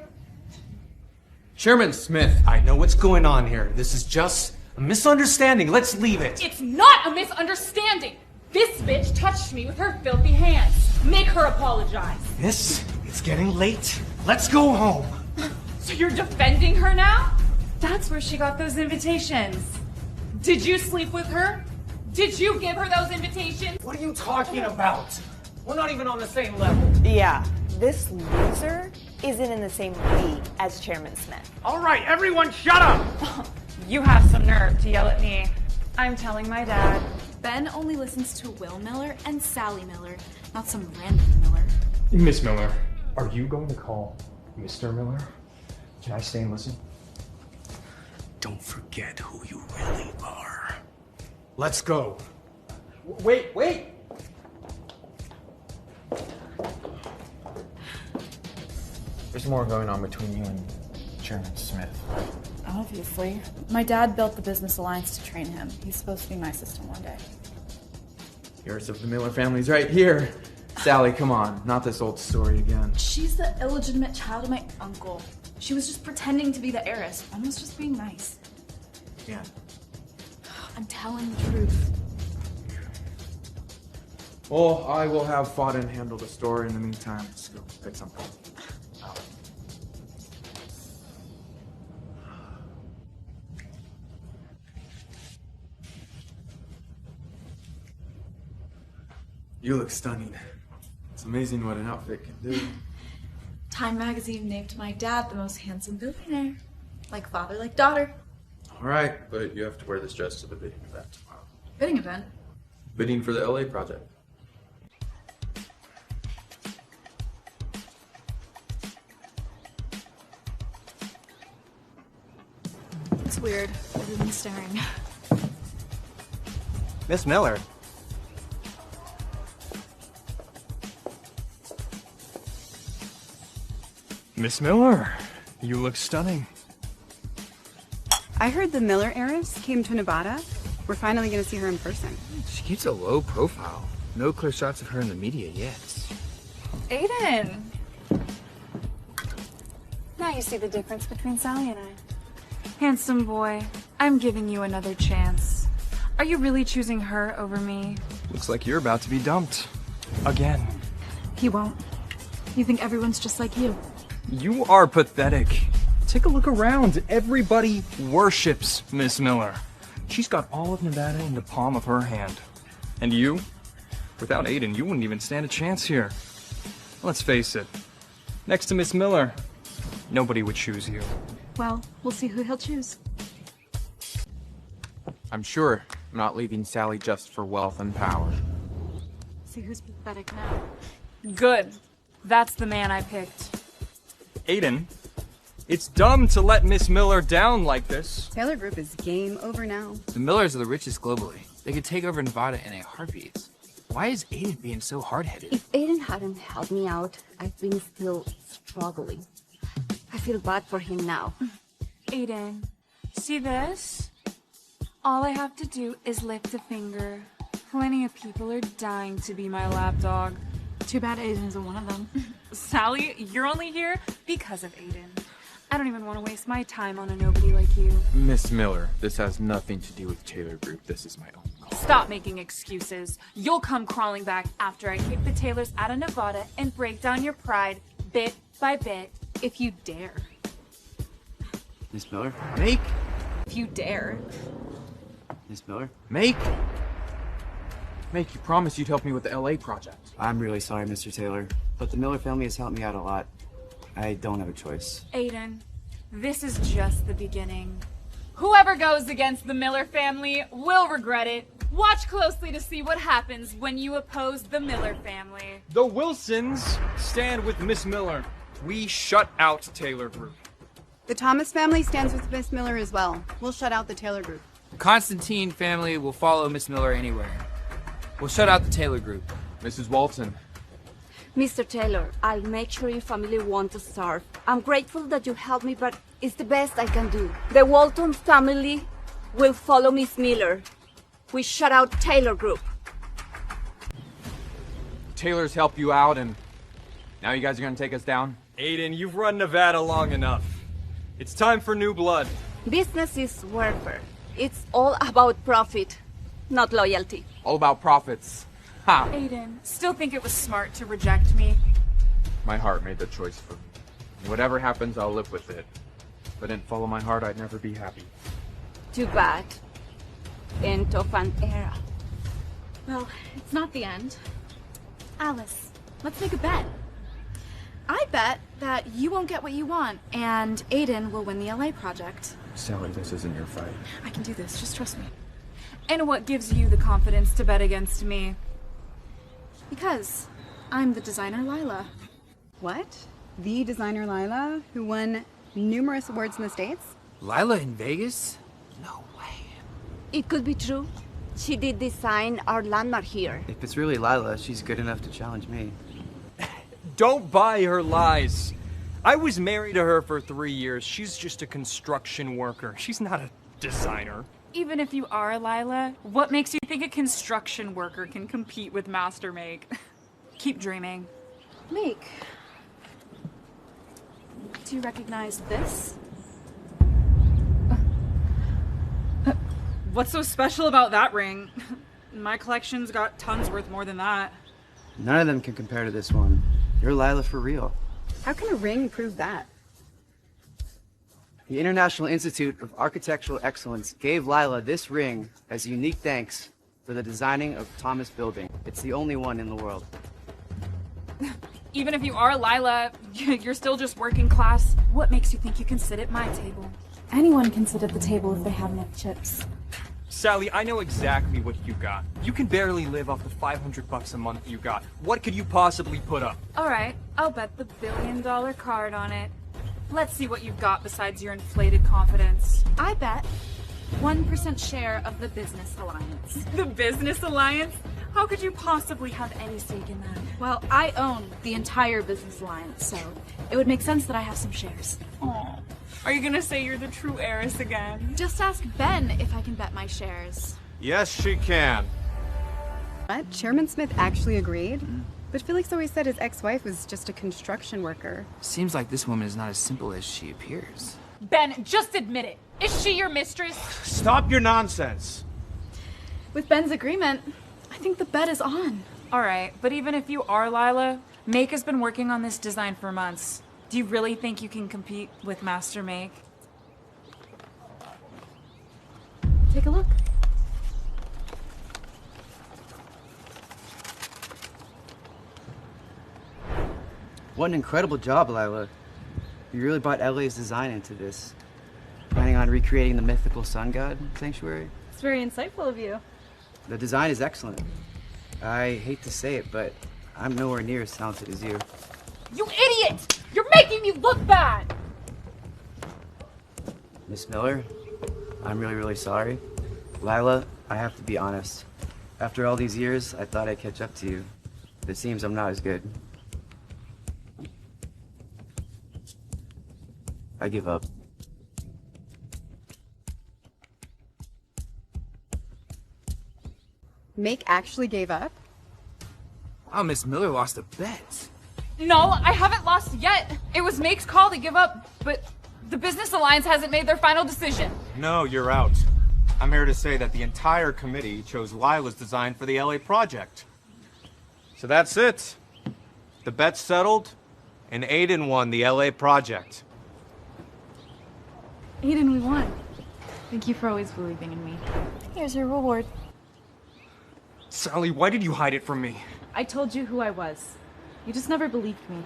Chairman Smith. I know what's going on here. This is just a misunderstanding. Let's leave it. It's not a misunderstanding. This bitch touched me with her filthy hands. Make her apologize. Miss, it's getting late. Let's go home. So you're defending her now? That's where she got those invitations. Did you sleep with her? Did you give her those invitations? What are you talking about? We're not even on the same level. Yeah, this loser isn't in the same league as Chairman Smith. All right, everyone shut up! You have some nerve to yell at me. I'm telling my dad. Ben only listens to Will Miller and Sally Miller, not some random Miller. Miss Miller, are you going to call Mr. Miller? Can I stay and listen? Don't forget who you really are. Let's go. Wait! There's more going on between you and Chairman Smith. Obviously. My dad built the business alliance to train him. He's supposed to be my assistant one day. Heiress of the Miller family's right here. Sally, come on. Not this old story again. She's the illegitimate child of my uncle. She was just pretending to be the heiress. Ben was just being nice. Yeah. I'm telling the truth. Well, I will have Fodden handle the store in the meantime. Let's go pick something. You look stunning. It's amazing what an outfit can do. Time magazine named my dad the most handsome billionaire. Like father, like daughter. All right, but you have to wear this dress to the bidding event tomorrow. Bidding event. Bidding for the LA project. It's weird. Everyone's staring. Miss Miller. Miss Miller, you look stunning. I heard the Miller heiress came to Nevada. We're finally going to see her in person. She keeps a low profile. No clear shots of her in the media yet. Aiden! Now you see the difference between Sally and I. Handsome boy, I'm giving you another chance. Are you really choosing her over me? Looks like you're about to be dumped. Again. He won't. You think everyone's just like you. You are pathetic. Take a look around. Everybody worships Miss Miller. She's got all of Nevada in the palm of her hand. And you? Without Aiden, you wouldn't even stand a chance here. Let's face it. Next to Miss Miller, nobody would choose you. Well, we'll see who he'll choose. I'm sure I'm not leaving Sally just for wealth and power. See who's pathetic now. Good. That's the man I picked. Aiden, it's dumb to let Miss Miller down like this. Taylor Group is game over now. The Millers are the richest globally. They could take over Nevada in a heartbeat. Why is Aiden being so hard-headed? If Aiden hadn't helped me out, I've been still struggling. I feel bad for him now. Aiden, see this? All I have to do is lift a finger. Plenty of people are dying to be my lapdog. Too bad Aiden isn't one of them. Sally, you're only here because of Aiden. I don't even want to waste my time on a nobody like you. Miss Miller, this has nothing to do with Taylor Group. This is my own call. Stop making excuses. You'll come crawling back after I kick the Taylors out of Nevada and break down your pride bit by bit, if you dare. Miss Miller? Make? If you dare. Miss Miller? Make, you promised you'd help me with the LA project. I'm really sorry, Mr. Taylor, but the Miller family has helped me out a lot. I don't have a choice. Aiden, this is just the beginning. Whoever goes against the Miller family will regret it. Watch closely to see what happens when you oppose the Miller family. The Wilsons stand with Miss Miller. We shut out Taylor Group. The Thomas family stands with Miss Miller as well. We'll shut out the Taylor Group. The Constantine family will follow Miss Miller anywhere. We'll shut out the Taylor Group. Mrs. Walton. Mr. Taylor, I'll make sure your family won't starve. I'm grateful that you helped me, but it's the best I can do. The Walton family will follow Miss Miller. We shut out Taylor Group. Taylor's helped you out, and now you guys are gonna take us down? Aiden, you've run Nevada long enough. It's time for new blood. Business is warfare. It's all about profit, not loyalty. All about profits. Ha! Aiden, still think it was smart to reject me? My heart made the choice for me. Whatever happens, I'll live with it. If I didn't follow my heart, I'd never be happy. Too bad. End of an era. Well, it's not the end. Alice, let's make a bet. I bet that you won't get what you want, and Aiden will win the LA project. Sally, this isn't your fight. I can do this, just trust me. And what gives you the confidence to bet against me? Because I'm the designer Lila. What? The designer Lila, who won numerous awards in the States? Lila in Vegas? No way. It could be true. She did design our landmark here. If it's really Lila, she's good enough to challenge me. Don't buy her lies. I was married to her for 3 years. She's just a construction worker. She's not a designer. Even if you are Lila, what makes you think a construction worker can compete with Master Make? Keep dreaming. Make. Do you recognize this? What's so special about that ring? My collection's got tons worth more than that. None of them can compare to this one. You're Lila for real. How can a ring prove that? The International Institute of Architectural Excellence gave Lila this ring as a unique thanks for the designing of Thomas Building. It's the only one in the world. Even if you are Lila, you're still just working class. What makes you think you can sit at my table? Anyone can sit at the table if they have enough chips. Sally, I know exactly what you got. You can barely live off the $500 a month you got. What could you possibly put up? Alright, I'll bet the $1 billion card on it. Let's see what you've got besides your inflated confidence. I bet 1% share of the business alliance. The business alliance? How could you possibly have any stake in that? Well, I own the entire business alliance, so it would make sense that I have some shares. Aw. Are you gonna say you're the true heiress again? Just ask Ben if I can bet my shares. Yes, she can. What? Chairman Smith actually agreed? But Felix always said his ex-wife was just a construction worker. Seems like this woman is not as simple as she appears. Ben, just admit it. Is she your mistress? Stop your nonsense. With Ben's agreement, I think the bet is on. Alright, but even if you are Lila, Make has been working on this design for months. Do you really think you can compete with Master Make? Take a look. What an incredible job, Lila. You really brought Elias' design into this. Planning on recreating the mythical sun god sanctuary? It's very insightful of you. The design is excellent. I hate to say it, but I'm nowhere near as talented as you. You idiot! You're making me look bad! Miss Miller, I'm really sorry. Lila, I have to be honest. After all these years, I thought I'd catch up to you. But it seems I'm not as good. I give up. Make actually gave up? Wow, Miss Miller lost a bet. No, I haven't lost yet. It was Make's call to give up, but the Business Alliance hasn't made their final decision. No, you're out. I'm here to say that the entire committee chose Lila's design for the LA project. So that's it. The bet's settled, and Aiden won the LA project. Aiden, we won. Thank you for always believing in me. Here's your reward. Sally, why did you hide it from me? I told you who I was. You just never believed me.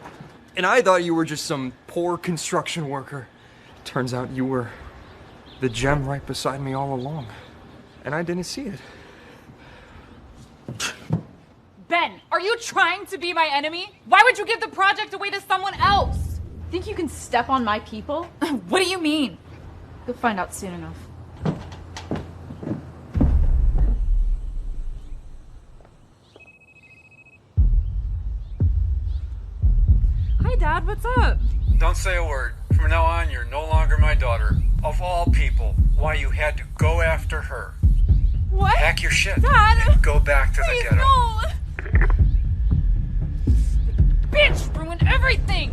And I thought you were just some poor construction worker. Turns out you were the gem right beside me all along. And I didn't see it. Ben, are you trying to be my enemy? Why would you give the project away to someone else? Think you can step on my people? What do you mean? You'll find out soon enough. Hi, Dad, what's up? Don't say a word. From now on, you're no longer my daughter. Of all people, why you had to go after her. What? Pack your shit. Dad! And go back to Please, the ghetto. no! Bitch, ruined everything!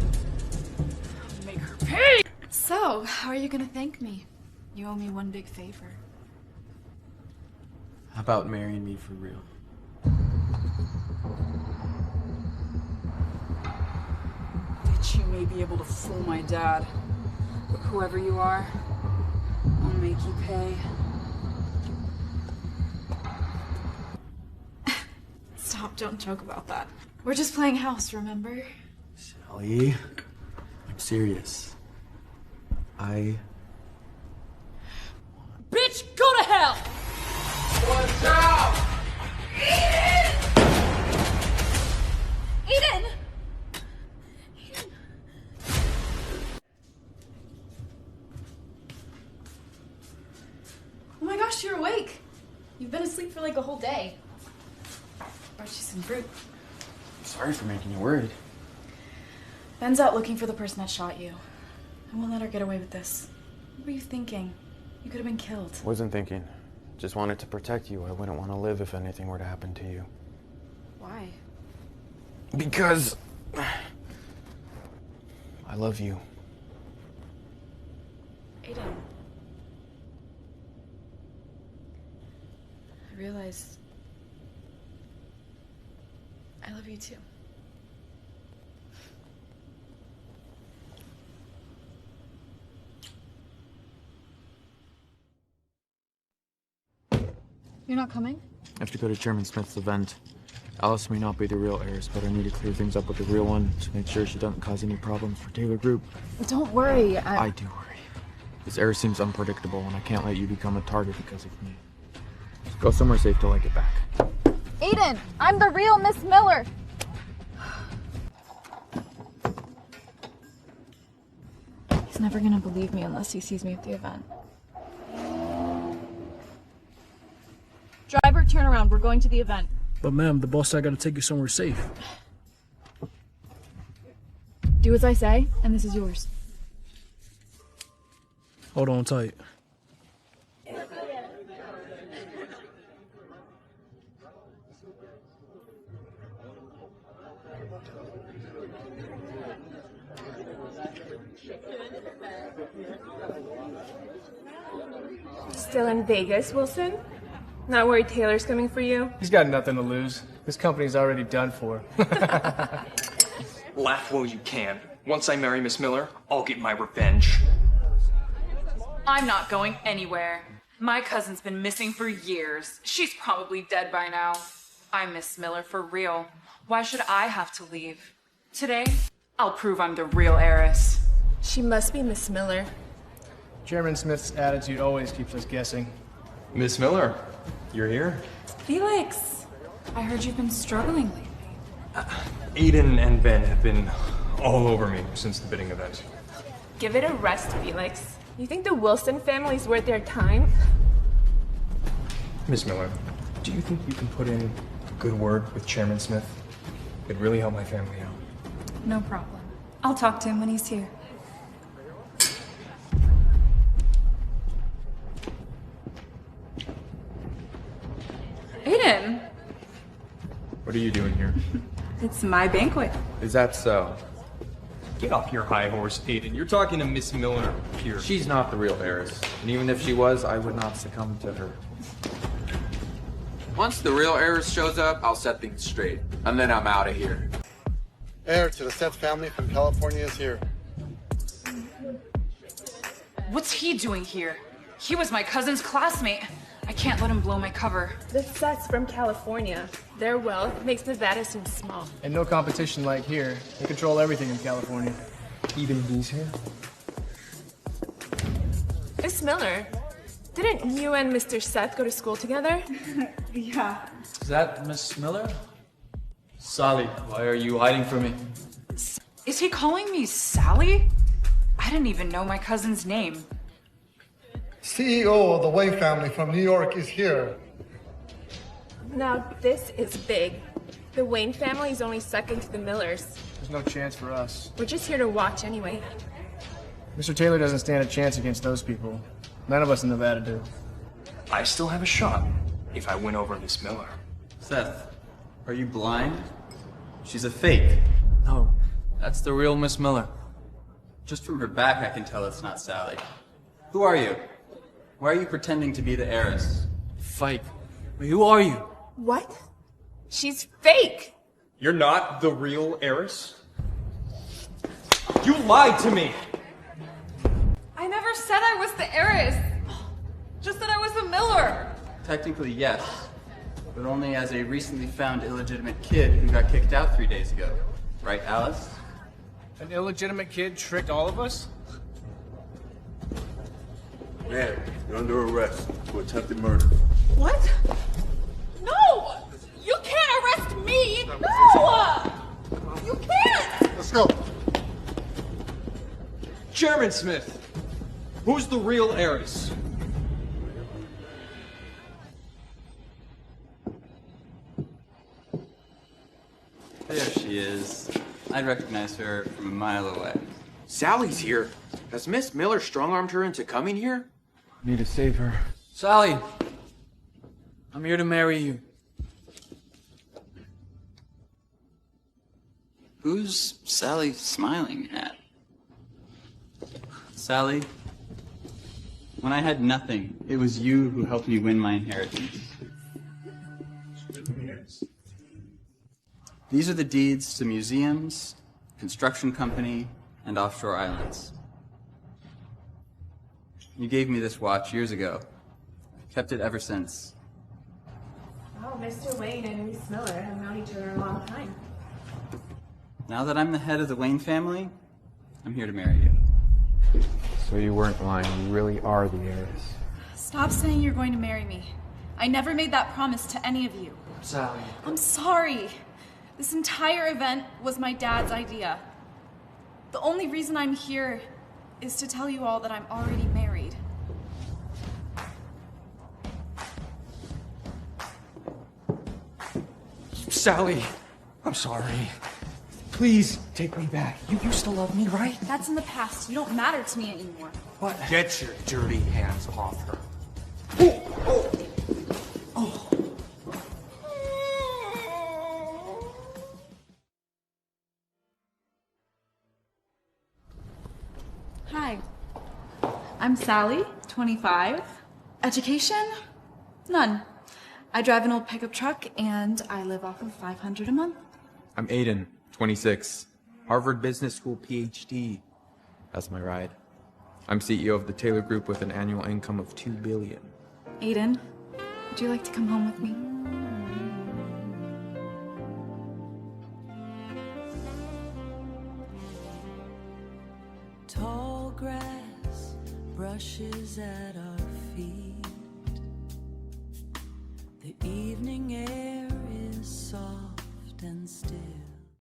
Make her pay! So, how are you gonna thank me? You owe me one big favor. How about marrying me for real? Bitch, you may be able to fool my dad, but whoever you are, I'll make you pay. Stop, don't joke about that. We're just playing house, remember? Sally, I'm serious. Bitch, go to hell! Watch out! Aiden! Oh my gosh, you're awake. You've been asleep for like a whole day. Brought you some fruit. Sorry for making you worried. Ben's out looking for the person that shot you. I won't let her get away with this. What were you thinking? You could have been killed. Wasn't thinking. Just wanted to protect you. I wouldn't want to live if anything were to happen to you. Why? Because I love you. Aiden. I realized I love you too. You're not coming? I have to go to Chairman Smith's event. Alice may not be the real heiress, but I need to clear things up with the real one to make sure she doesn't cause any problems for Taylor Group. Don't worry. I do worry. This heiress seems unpredictable, and I can't let you become a target because of me. Just go somewhere safe till I get back. Aiden, I'm the real Miss Miller. He's never gonna believe me unless he sees me at the event. Driver, turn around. We're going to the event. But ma'am, the boss said I gotta take you somewhere safe. Do as I say, and this is yours. Hold on tight. Still in Vegas, Wilson? Not worried Taylor's coming for you? He's got nothing to lose. This company's already done for. Laugh while you can. Once I marry Miss Miller, I'll get my revenge. I'm not going anywhere. My cousin's been missing for years. She's probably dead by now. I'm Miss Miller for real. Why should I have to leave? Today, I'll prove I'm the real heiress. She must be Miss Miller. Chairman Smith's attitude always keeps us guessing. Miss Miller, you're here? Felix, I heard you've been struggling lately. Aiden and Ben have been all over me since the bidding event. Give it a rest, Felix. You think the Wilson family's worth their time? Miss Miller, do you think you can put in a good word with Chairman Smith? It'd really help my family out. No problem. I'll talk to him when he's here. Aiden! What are you doing here? It's my banquet. Is that so? Get off your high horse, Aiden. You're talking to Miss Miller here. She's not the real heiress, and even if she was, I would not succumb to her. Once the real heiress shows up, I'll set things straight. And then I'm out of here. Heir to the Seth family from California is here. What's he doing here? He was my cousin's classmate. I can't let him blow my cover. The Seths from California. Their wealth makes Nevada seem small. And no competition like here. They control everything in California. Even he's here? Miss Miller, didn't you and Mr. Seth go to school together? Yeah. Is that Miss Miller? Sally, why are you hiding from me? Is he calling me Sally? I didn't even know my cousin's name. CEO of the Wayne family from New York is here. Now, this is big. The Wayne family is only second to the Millers. There's no chance for us. We're just here to watch anyway. Mr. Taylor doesn't stand a chance against those people. None of us in Nevada do. I still have a shot if I win over Miss Miller. Seth, are you blind? She's a fake. No. That's the real Miss Miller. Just from her back, I can tell it's not Sally. Who are you? Why are you pretending to be the heiress? Fake. Wait, who are you? What? She's fake! You're not the real heiress? You lied to me! I never said I was the heiress. Just that I was a Miller. Technically, yes. But only as a recently found illegitimate kid who got kicked out 3 days ago. Right, Alice? An illegitimate kid tricked all of us? Man, you're under arrest for attempted murder. What? No! You can't arrest me! No! You can't! Let's go. Chairman Smith, who's the real heiress? There she is. I'd recognize her from a mile away. Sally's here. Has Miss Miller strong-armed her into coming here? Need to save her. Sally! I'm here to marry you. Who's Sally smiling at? Sally, when I had nothing, it was you who helped me win my inheritance. These are the deeds to museums, construction company, and offshore islands. You gave me this watch years ago. I've kept it ever since. Oh, Mr. Wayne and Miss Miller have known each other a long time. Now that I'm the head of the Wayne family, I'm here to marry you. So you weren't lying, you really are the heiress. Stop saying you're going to marry me. I never made that promise to any of you. Sally. I'm sorry. This entire event was my dad's idea. The only reason I'm here is to tell you all that I'm already married. Sally, I'm sorry. Please take me back. You used to love me, right? That's in the past. You don't matter to me anymore. What? Get your dirty hands off her. Hi. I'm Sally, 25. Education? None. I drive an old pickup truck and I live off of $500 a month. I'm Aiden, 26. Harvard Business School PhD. That's my ride. I'm CEO of the Taylor Group with an annual income of $2 billion. Aiden, would you like to come home with me? Tall grass brushes at our feet. The evening air is soft and still.